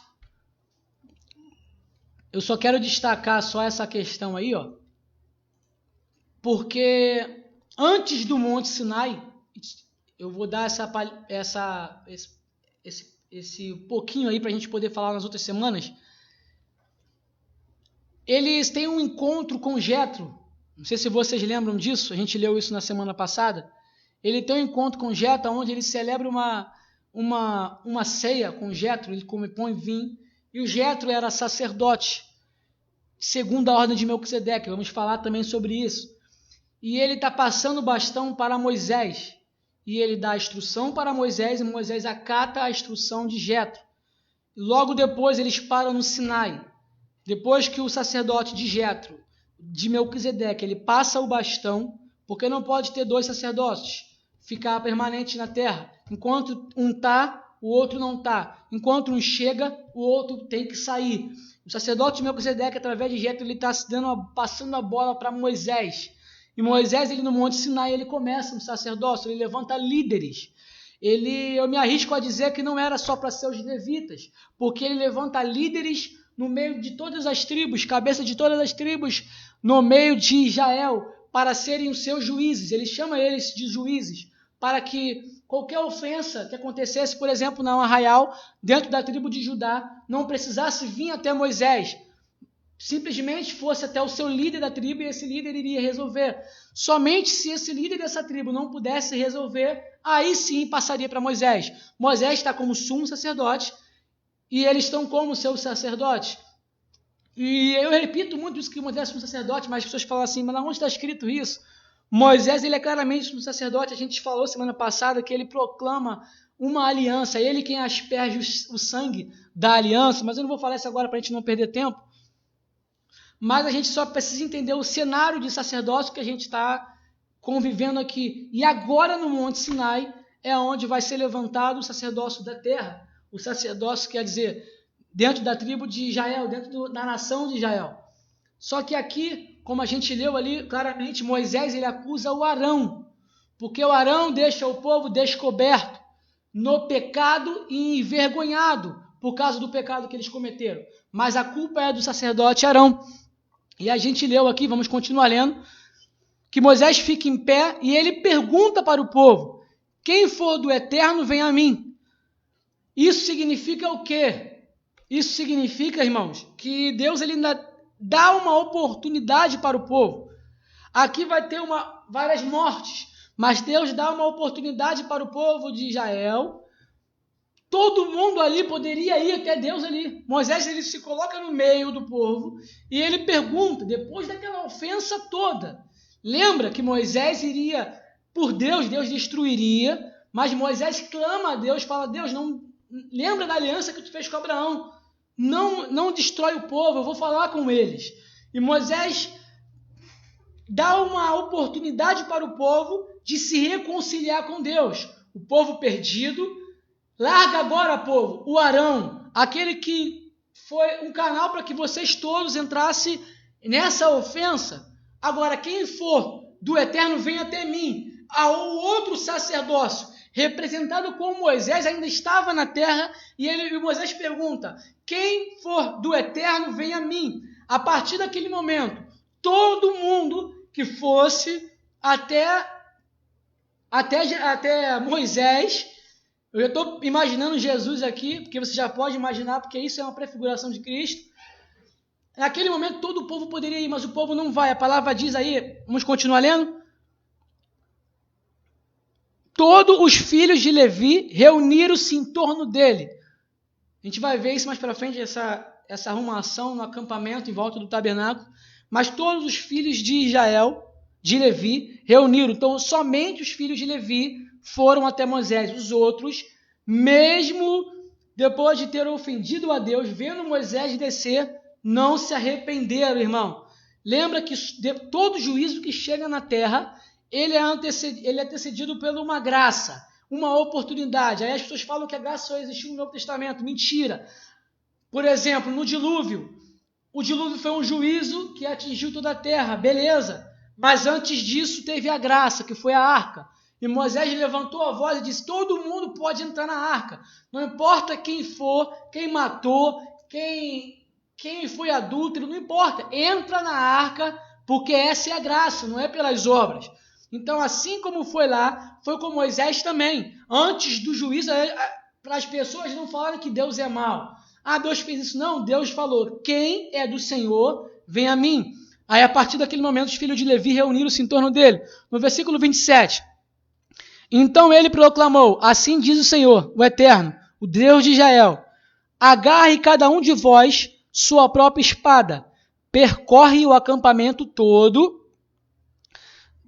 eu só quero destacar só essa questão aí, ó, porque antes do Monte Sinai, eu vou dar esse pouquinho aí para a gente poder falar nas outras semanas. Eles têm um encontro com Jetro. Não sei se vocês lembram disso, a gente leu isso na semana passada. Ele tem um encontro com Jetro, onde ele celebra uma ceia com Jetro, ele põe vinho, e o Jetro era sacerdote, segundo a ordem de Melquisedeque. Vamos falar também sobre isso. E ele está passando o bastão para Moisés, e ele dá a instrução para Moisés, e Moisés acata a instrução de Jetro. Logo depois eles param no Sinai. Depois que o sacerdote de Jetro, de Melquisedeque, ele passa o bastão, porque não pode ter dois sacerdotes, ficar permanente na terra. Enquanto um está, o outro não está. Enquanto um chega, o outro tem que sair. O sacerdote de Melquisedeque, através de Jetro, ele está passando a bola para Moisés. E Moisés, ele no Monte Sinai, ele começa um sacerdócio, ele levanta líderes. Eu me arrisco a dizer que não era só para ser os levitas, porque ele levanta líderes no meio de todas as tribos, cabeça de todas as tribos, no meio de Israel, para serem os seus juízes. Ele chama eles de juízes, para que qualquer ofensa que acontecesse, por exemplo, na arraial, dentro da tribo de Judá, não precisasse vir até Moisés, simplesmente fosse até o seu líder da tribo e esse líder iria resolver. Somente se esse líder dessa tribo não pudesse resolver, aí sim passaria para Moisés. Moisés está como sumo sacerdote e eles estão como seus sacerdotes. E eu repito muito isso que Moisés é sumo sacerdote, mas as pessoas falam assim, mas onde está escrito isso? Moisés, ele é claramente sumo sacerdote. A gente falou semana passada que ele proclama uma aliança, ele quem asperge o sangue da aliança, mas eu não vou falar isso agora para a gente não perder tempo. Mas a gente só precisa entender o cenário de sacerdócio que a gente está convivendo aqui. E agora no Monte Sinai é onde vai ser levantado o sacerdócio da terra. O sacerdócio quer dizer dentro da tribo de Israel, dentro da nação de Israel. Só que aqui, como a gente leu ali claramente, Moisés ele acusa o Arão, porque o Arão deixa o povo descoberto no pecado e envergonhado por causa do pecado que eles cometeram. Mas a culpa é do sacerdote Arão. E a gente leu aqui, vamos continuar lendo, que Moisés fica em pé e ele pergunta para o povo, quem for do Eterno, vem a mim. Isso significa o quê? Isso significa, irmãos, que Deus ele ainda dá uma oportunidade para o povo. Aqui vai ter várias mortes, mas Deus dá uma oportunidade para o povo de Israel todo mundo ali poderia ir até Deus ali. Moisés, ele se coloca no meio do povo e ele pergunta, depois daquela ofensa toda, lembra que Moisés iria por Deus, Deus destruiria, mas Moisés clama a Deus, fala, Deus, não lembra da aliança que tu fez com Abraão, não destrói o povo, eu vou falar com eles. E Moisés dá uma oportunidade para o povo de se reconciliar com Deus. O povo perdido, larga agora, povo, o Arão, aquele que foi um canal para que vocês todos entrassem nessa ofensa. Agora, quem for do Eterno, vem até mim. O outro sacerdócio, representado como Moisés, ainda estava na terra, e Moisés pergunta, quem for do Eterno, vem a mim. A partir daquele momento, todo mundo que fosse até Moisés, eu já estou imaginando Jesus aqui, porque você já pode imaginar, porque isso é uma prefiguração de Cristo. Naquele momento todo o povo poderia ir, mas o povo não vai. A palavra diz aí, vamos continuar lendo? Todos os filhos de Levi reuniram-se em torno dele. A gente vai ver isso mais para frente, essa arrumação no acampamento em volta do tabernáculo. Mas todos os filhos de Israel, de Levi, reuniram. Então, somente os filhos de Levi foram até Moisés. Os outros, mesmo depois de ter ofendido a Deus, vendo Moisés descer, não se arrependeram, irmão. Lembra que todo juízo que chega na terra, ele é antecedido por uma graça, uma oportunidade. Aí as pessoas falam que a graça só existiu no Novo Testamento. Mentira. Por exemplo, no dilúvio. O dilúvio foi um juízo que atingiu toda a terra, beleza. Mas antes disso teve a graça, que foi a arca. E Moisés levantou a voz e disse, todo mundo pode entrar na arca. Não importa quem for, quem matou, quem foi adúltero, não importa. Entra na arca, porque essa é a graça, não é pelas obras. Então, assim como foi lá, foi com Moisés também. Antes do juízo, para as pessoas não falarem que Deus é mau. Ah, Deus fez isso. Não, Deus falou, quem é do Senhor, vem a mim. Aí, a partir daquele momento, os filhos de Levi reuniram-se em torno dele. No versículo 27. Então ele proclamou, assim diz o Senhor, o Eterno, o Deus de Israel, agarre cada um de vós sua própria espada, percorre o acampamento todo,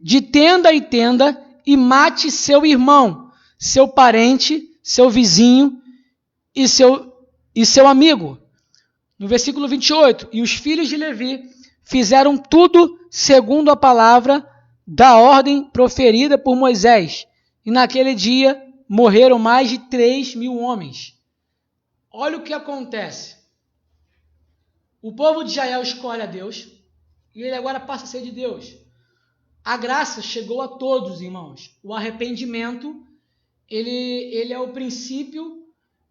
de tenda em tenda, e mate seu irmão, seu parente, seu vizinho e seu amigo. No versículo 28, e os filhos de Levi fizeram tudo segundo a palavra da ordem proferida por Moisés, e naquele dia morreram mais de 3.000 homens. Olha o que acontece. O povo de Israel escolhe a Deus, e ele agora passa a ser de Deus. A graça chegou a todos, irmãos. O arrependimento, ele é o princípio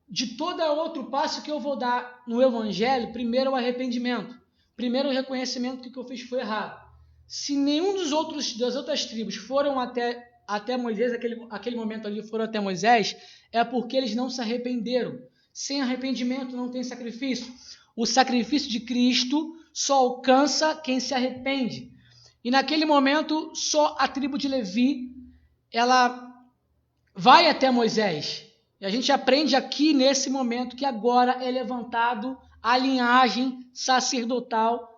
de todo outro passo que eu vou dar no Evangelho. Primeiro, o arrependimento. Primeiro, o reconhecimento que o que eu fiz foi errado. Se nenhum das outras tribos foram até Moisés, aquele momento ali foram até Moisés, é porque eles não se arrependeram. Sem arrependimento não tem sacrifício. O sacrifício de Cristo só alcança quem se arrepende. E naquele momento, só a tribo de Levi, ela vai até Moisés. E a gente aprende aqui nesse momento que agora é levantado a linhagem sacerdotal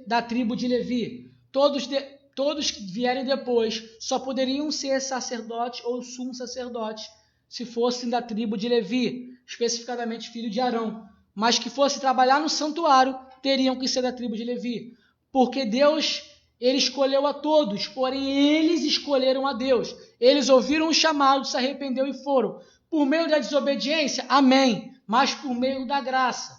da tribo de Levi. Todos que vierem depois só poderiam ser sacerdotes ou sumo sacerdotes se fossem da tribo de Levi, especificamente filho de Arão. Mas que fosse trabalhar no santuário, teriam que ser da tribo de Levi. Porque Deus, ele escolheu a todos, porém eles escolheram a Deus. Eles ouviram o chamado, se arrependeram e foram. Por meio da desobediência, amém, mas por meio da graça.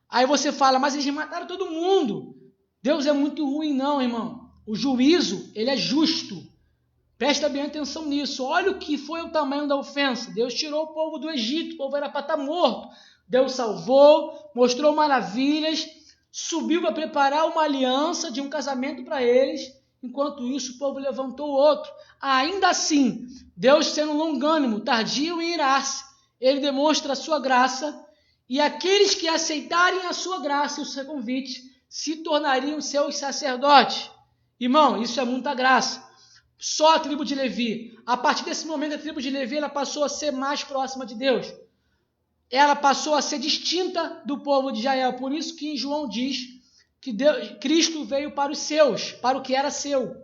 Aí você fala, mas eles mataram todo mundo. Deus é muito ruim, não, irmão. O juízo, ele é justo. Presta bem atenção nisso. Olha o que foi o tamanho da ofensa. Deus tirou o povo do Egito, o povo era para estar morto. Deus salvou, mostrou maravilhas, subiu para preparar uma aliança de um casamento para eles. Enquanto isso, o povo levantou outro. Ainda assim, Deus, sendo longânimo, tardio em irar-se, ele demonstra a sua graça, e aqueles que aceitarem a sua graça e o seu convite se tornariam seus sacerdotes. Irmão, isso é muita graça. Só a tribo de Levi. A partir desse momento, a tribo de Levi ela passou a ser mais próxima de Deus. ela passou a ser distinta do povo de Israel. Por isso que em João diz que Cristo veio para os seus, para o que era seu.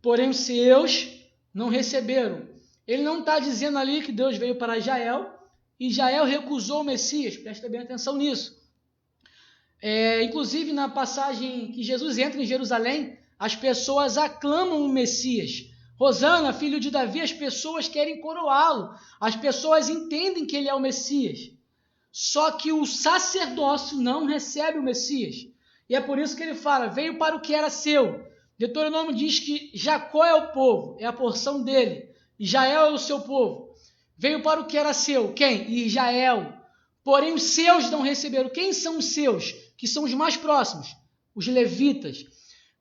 Porém, os seus não receberam. Ele não está dizendo ali que Deus veio para Israel e Israel recusou o Messias. Presta bem atenção nisso. Inclusive, na passagem que Jesus entra em Jerusalém, as pessoas aclamam o Messias. Hosana, filho de Davi, as pessoas querem coroá-lo. As pessoas entendem que ele é o Messias. Só que o sacerdócio não recebe o Messias. E é por isso que ele fala, veio para o que era seu. Deuteronômio diz que Jacó é o povo, é a porção dele. Israel é o seu povo. Veio para o que era seu. Quem? Israel. Porém, os seus não receberam. Quem são os seus? Que são os mais próximos. Os levitas.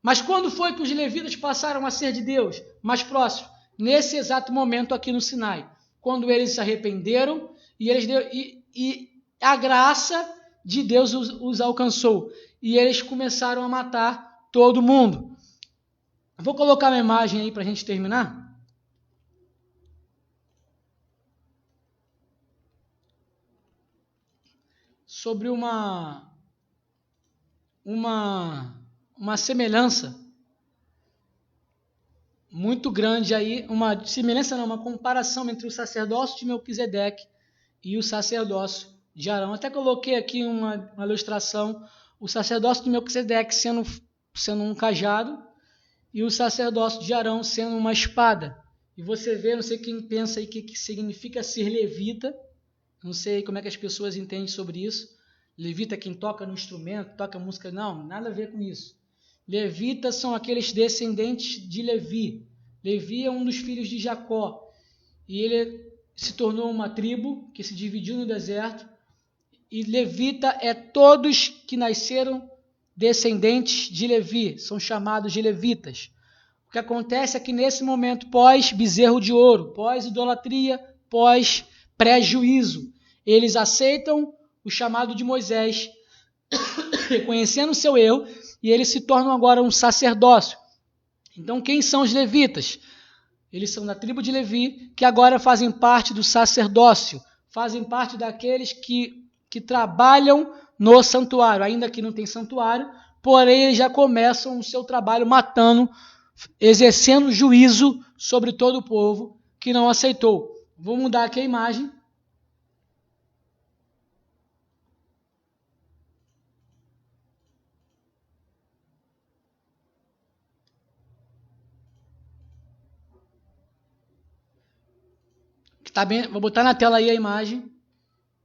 Mas quando foi que os levitas passaram a ser de Deus? Mais próximos. Nesse exato momento aqui no Sinai. Quando eles se arrependeram e a graça de Deus os alcançou. E eles começaram a matar todo mundo. Vou colocar uma imagem aí para a gente terminar. Sobre uma semelhança muito grande aí, uma comparação entre o sacerdócio de Melquisedeque e o sacerdócio de Arão. Até coloquei aqui uma ilustração, o sacerdócio de Melquisedeque sendo um cajado e o sacerdócio de Arão sendo uma espada. E você vê, não sei quem pensa aí que significa ser levita, não sei como é que as pessoas entendem sobre isso. Levita é quem toca no instrumento, toca música. Não, nada a ver com isso. Levitas são aqueles descendentes de Levi. Levi é um dos filhos de Jacó. E ele se tornou uma tribo que se dividiu no deserto. E levita é todos que nasceram descendentes de Levi. São chamados de levitas. O que acontece é que nesse momento, pós-bezerro de ouro, pós-idolatria, pós-pré-juízo, eles aceitam o chamado de Moisés, reconhecendo o seu erro, e eles se tornam agora um sacerdócio. Então, quem são os levitas? Eles são da tribo de Levi, que agora fazem parte do sacerdócio, fazem parte daqueles que trabalham no santuário, ainda que não tem santuário, porém eles já começam o seu trabalho matando, exercendo juízo sobre todo o povo que não aceitou. Vou mudar aqui a imagem. Tá bem, vou botar na tela aí a imagem.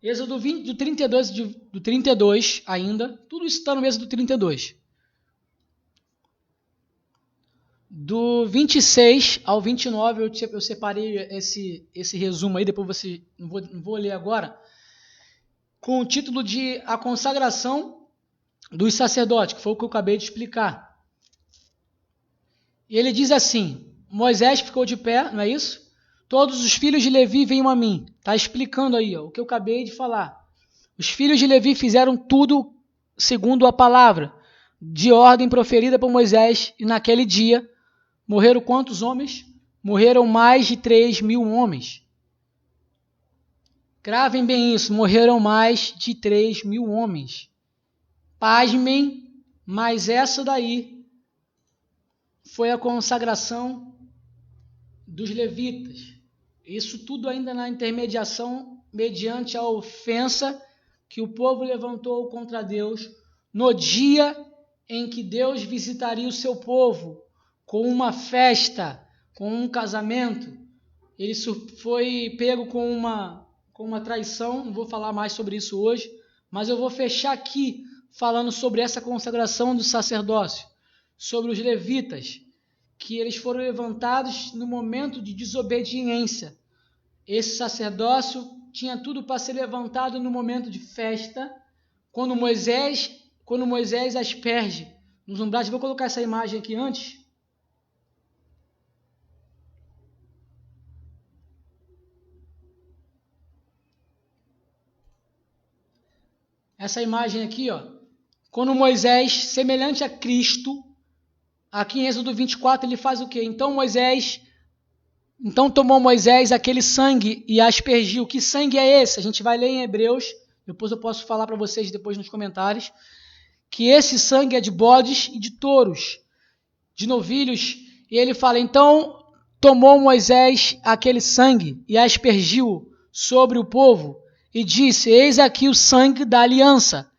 Êxodo 20, do 32 ainda. Tudo isso está no Êxodo 32. Do 26 ao 29, eu separei esse resumo aí, depois você não vou ler agora, com o título de A Consagração dos Sacerdotes, que foi o que eu acabei de explicar. E ele diz assim, Moisés ficou de pé, não é isso? Todos os filhos de Levi venham a mim. Está explicando aí o que eu acabei de falar. Os filhos de Levi fizeram tudo segundo a palavra, de ordem proferida por Moisés, e naquele dia morreram quantos homens? Morreram mais de 3.000 homens. Gravem bem isso, morreram mais de 3.000 homens. Pasmem, mas essa daí foi a consagração dos levitas. Isso tudo ainda na intermediação, mediante a ofensa que o povo levantou contra Deus, no dia em que Deus visitaria o seu povo, com uma festa, com um casamento. Ele foi pego com uma traição, não vou falar mais sobre isso hoje, mas eu vou fechar aqui falando sobre essa consagração do sacerdócio, sobre os levitas, que eles foram levantados no momento de desobediência. Esse sacerdócio tinha tudo para ser levantado no momento de festa, quando Moisés asperge nos umbrais. Vou colocar essa imagem aqui antes. Essa imagem aqui, quando Moisés, semelhante a Cristo, aqui em Êxodo 24, ele faz o quê? Então Moisés Então tomou Moisés aquele sangue e aspergiu. Que sangue é esse? A gente vai ler em Hebreus, depois eu posso falar para vocês depois nos comentários, que esse sangue é de bodes e de touros, de novilhos. E ele fala, então tomou Moisés aquele sangue e aspergiu sobre o povo e disse, eis aqui o sangue da aliança.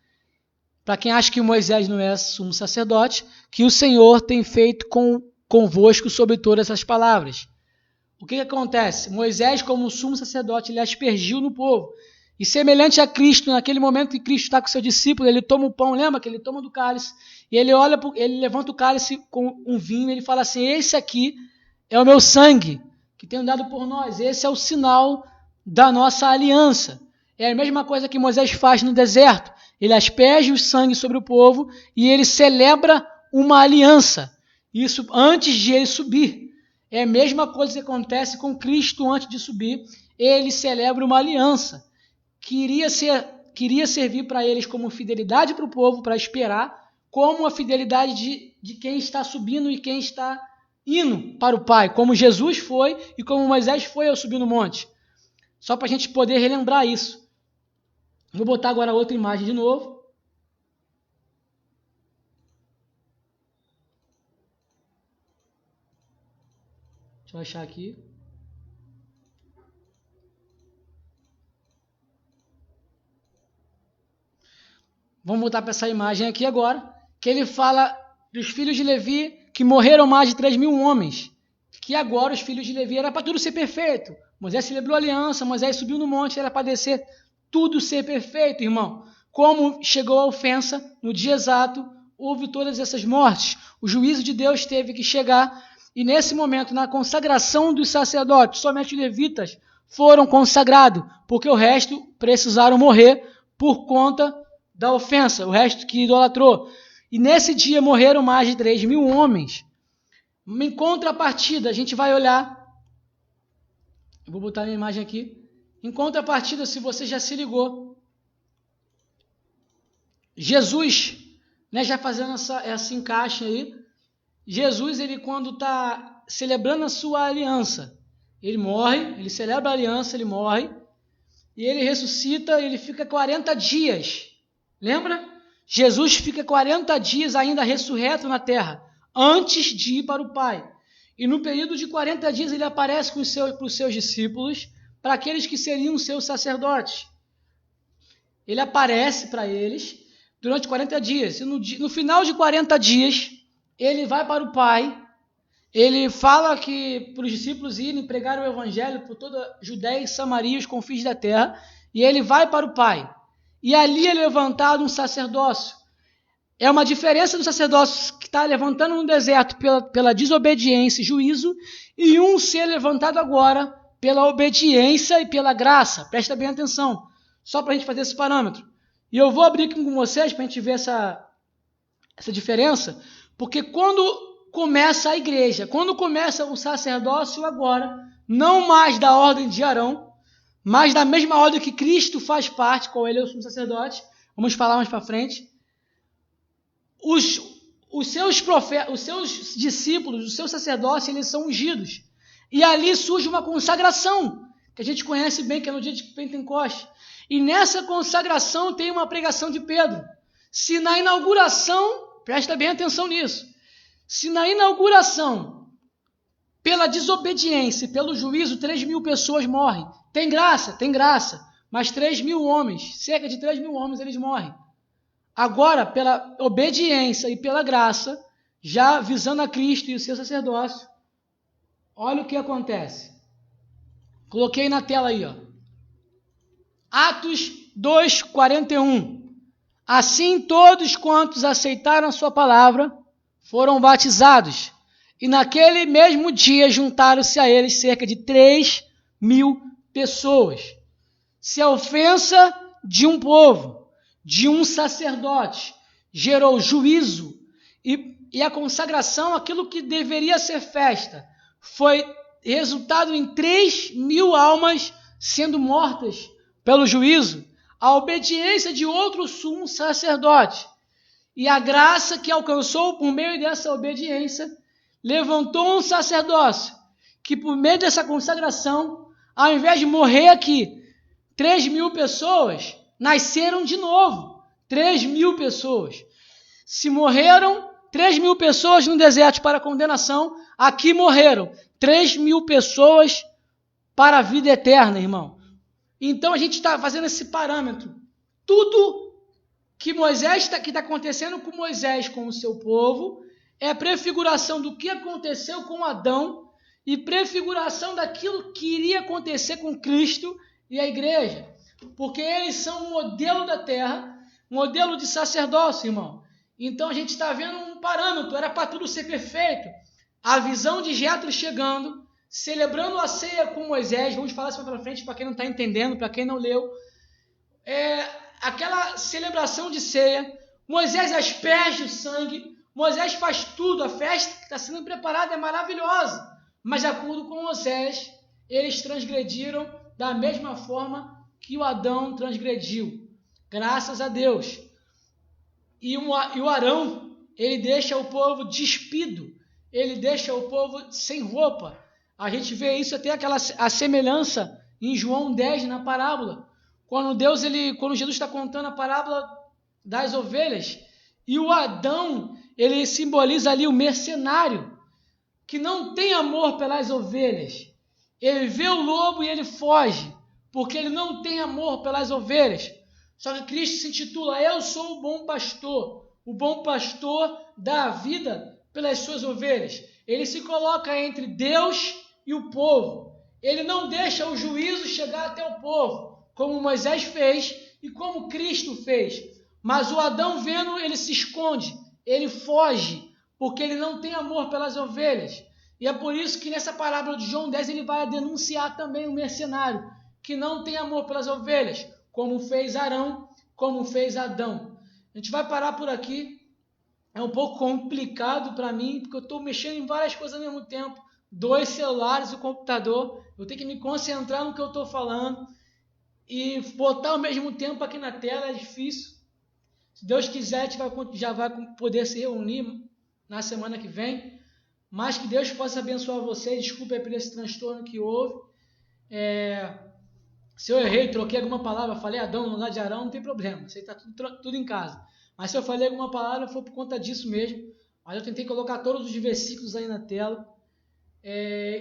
Para quem acha que Moisés não é sumo sacerdote, que o Senhor tem feito convosco sobre todas essas palavras. O que acontece? Moisés, como sumo sacerdote, ele aspergiu no povo. E semelhante a Cristo, naquele momento que Cristo está com seu discípulo, ele toma o pão, lembra que ele toma do cálice, e ele ele levanta o cálice com um vinho, e ele fala assim, esse aqui é o meu sangue, que tenho dado por nós, esse é o sinal da nossa aliança. É a mesma coisa que Moisés faz no deserto, ele asperge o sangue sobre o povo, e ele celebra uma aliança, isso antes de ele subir. É a mesma coisa que acontece com Cristo antes de subir, ele celebra uma aliança. Queria servir para eles como fidelidade para o povo, para esperar, como a fidelidade de quem está subindo e quem está indo para o Pai, como Jesus foi e como Moisés foi ao subir no monte. Só para a gente poder relembrar isso. Vou botar agora outra imagem de novo. Deixa eu achar aqui. Vamos voltar para essa imagem aqui agora, que ele fala dos filhos de Levi que morreram mais de 3.000 homens, que agora os filhos de Levi era para tudo ser perfeito. Moisés celebrou a aliança, Moisés subiu no monte, era para descer tudo ser perfeito, irmão. Como chegou a ofensa, no dia exato, houve todas essas mortes. O juízo de Deus teve que chegar, e nesse momento, na consagração dos sacerdotes, somente os levitas foram consagrados, porque o resto precisaram morrer por conta da ofensa, o resto que idolatrou. E nesse dia morreram mais de 3.000 homens. Em contrapartida, a gente vai olhar, eu vou botar a minha imagem aqui, em contrapartida, se você já se ligou, Jesus, né, já fazendo essa encaixe aí, Jesus, ele quando está celebrando a sua aliança, ele morre, ele celebra a aliança, ele morre, e ele ressuscita, ele fica 40 dias, lembra? Jesus fica 40 dias ainda ressurreto na terra, antes de ir para o Pai. E no período de 40 dias ele aparece para os seus discípulos, para aqueles que seriam seus sacerdotes. Ele aparece para eles durante 40 dias. E no final de 40 dias, ele vai para o Pai. Ele fala que para os discípulos irem pregar o evangelho por toda a Judéia e Samaria, os confins da terra. E ele vai para o Pai. E ali é levantado um sacerdócio. É uma diferença do sacerdócio que está levantando no deserto pela desobediência e juízo, e um ser levantado agora pela obediência e pela graça. Presta bem atenção, só para a gente fazer esse parâmetro. E eu vou abrir aqui com vocês para a gente ver essa diferença, porque quando começa a igreja, quando começa o sacerdócio agora, não mais da ordem de Arão, mas da mesma ordem que Cristo faz parte, qual ele é o sumo sacerdote, vamos falar mais para frente, os seus discípulos, os seus sacerdotes, eles são ungidos. E ali surge uma consagração, que a gente conhece bem, que é no dia de Pentecostes. E nessa consagração tem uma pregação de Pedro. Se na inauguração, presta bem atenção nisso, se na inauguração, pela desobediência e pelo juízo, 3.000 pessoas morrem. Tem graça, mas 3.000 homens, cerca de 3.000 homens, eles morrem. Agora, pela obediência e pela graça, já visando a Cristo e o seu sacerdócio, olha o que acontece. Coloquei na tela aí, ó. Atos 2:41. Assim todos quantos aceitaram a sua palavra foram batizados, e naquele mesmo dia juntaram-se a eles cerca de 3.000 pessoas. Se a ofensa de um povo, de um sacerdote, gerou juízo e a consagração, aquilo que deveria ser festa, foi resultado em 3.000 almas sendo mortas pelo juízo, a obediência de outro sumo sacerdote e a graça que alcançou por meio dessa obediência, levantou um sacerdócio que por meio dessa consagração, ao invés de morrer aqui, 3.000 pessoas nasceram de novo. 3.000 pessoas. Se morreram 3.000 pessoas no deserto para condenação, aqui morreram 3.000 pessoas para a vida eterna, irmão. Então a gente está fazendo esse parâmetro. Tudo que está acontecendo com Moisés, com o seu povo, é prefiguração do que aconteceu com Adão e prefiguração daquilo que iria acontecer com Cristo e a igreja. Porque eles são um modelo da terra, modelo de sacerdócio, irmão. Então a gente está vendo um parâmetro, era para tudo ser perfeito. A visão de Jetro chegando, celebrando a ceia com Moisés, vamos falar isso para frente para quem não está entendendo, para quem não leu. Aquela celebração de ceia, Moisés asperge o sangue, Moisés faz tudo, a festa que está sendo preparada é maravilhosa. Mas de acordo com Moisés, eles transgrediram da mesma forma que o Adão transgrediu. Graças a Deus. E o Arão, ele deixa o povo despido, ele deixa o povo sem roupa. A gente vê isso até a semelhança em João 10, na parábola. Quando Jesus está contando a parábola das ovelhas, e o Adão, ele simboliza ali o mercenário, que não tem amor pelas ovelhas. Ele vê o lobo e ele foge, porque ele não tem amor pelas ovelhas. Só que Cristo se intitula, eu sou o bom pastor dá a vida pelas suas ovelhas. Ele se coloca entre Deus e o povo. Ele não deixa o juízo chegar até o povo, como Moisés fez e como Cristo fez. Mas o Adão vendo, ele se esconde, ele foge, porque ele não tem amor pelas ovelhas. E é por isso que nessa parábola de João 10 ele vai denunciar também o mercenário, que não tem amor pelas ovelhas, como fez Arão, como fez Adão. A gente vai parar por aqui. É um pouco complicado para mim, porque eu estou mexendo em várias coisas ao mesmo tempo. 2 celulares, o computador. Eu tenho que me concentrar no que eu estou falando. E botar ao mesmo tempo aqui na tela é difícil. Se Deus quiser, a gente já vai poder se reunir na semana que vem. Mas que Deus possa abençoar vocês. Desculpe por esse transtorno que houve. Se eu errei, troquei alguma palavra, falei Adão no lugar de Arão, não tem problema. Isso aí está tudo em casa. Mas se eu falei alguma palavra, foi por conta disso mesmo. Mas eu tentei colocar todos os versículos aí na tela.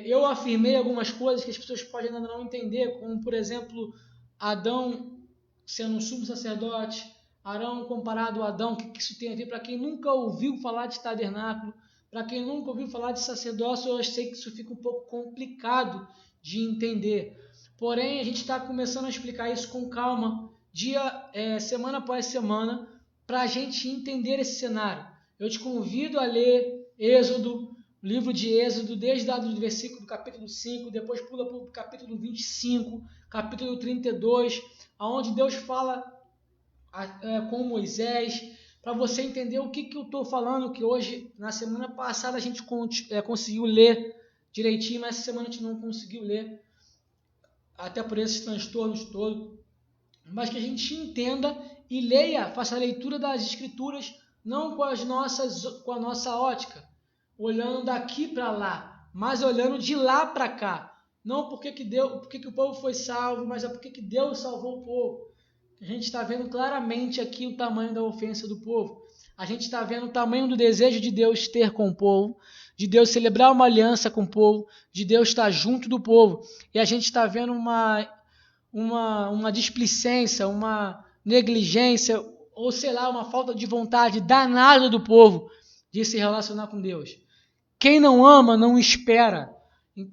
Eu afirmei algumas coisas que as pessoas podem ainda não entender, como, por exemplo, Adão sendo um sumo sacerdote, Arão comparado a Adão, o que isso tem a ver? Para quem nunca ouviu falar de tabernáculo, para quem nunca ouviu falar de sacerdócio, eu sei que isso fica um pouco complicado de entender. Porém, a gente está começando a explicar isso com calma, semana após semana, para a gente entender esse cenário. Eu te convido a ler Êxodo, o livro de Êxodo, desde o versículo do capítulo 5, depois pula para o capítulo 25, capítulo 32, onde Deus fala com Moisés, para você entender o que eu estou falando, que hoje, na semana passada, a gente conseguiu ler direitinho, mas essa semana a gente não conseguiu ler, até por esses transtornos todos, mas que a gente entenda e leia, faça a leitura das Escrituras, não com a nossa ótica, olhando daqui para lá, mas olhando de lá para cá. Não porque o povo foi salvo, mas é porque Deus salvou o povo. A gente está vendo claramente aqui o tamanho da ofensa do povo. A gente está vendo o tamanho do desejo de Deus ter com o povo, de Deus celebrar uma aliança com o povo, de Deus estar junto do povo. E a gente está vendo uma displicência, uma negligência, ou sei lá, uma falta de vontade danada do povo de se relacionar com Deus. Quem não ama, não espera.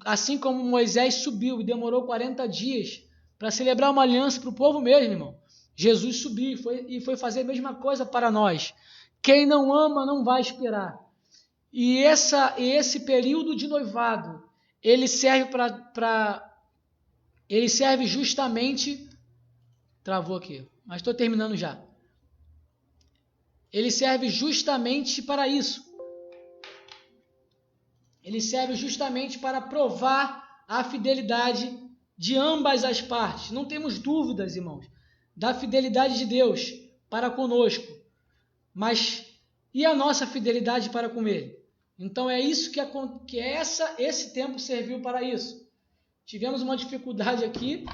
Assim como Moisés subiu e demorou 40 dias para celebrar uma aliança para o povo mesmo, irmão. Jesus subiu e foi fazer a mesma coisa para nós. Quem não ama, não vai esperar. E esse período de noivado, ele serve ele serve justamente... Travou aqui, mas estou terminando já. Ele serve justamente para isso. Ele serve justamente para provar a fidelidade de ambas as partes. Não temos dúvidas, irmãos, da fidelidade de Deus para conosco. Mas e a nossa fidelidade para com Ele? Então é isso que esse tempo serviu para isso. Tivemos uma dificuldade aqui,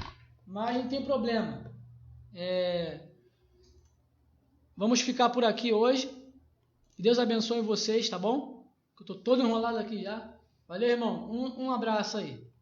mas não tem problema. Vamos ficar por aqui hoje. Que Deus abençoe vocês, tá bom? Eu estou todo enrolado aqui já. Valeu, irmão. Um abraço aí.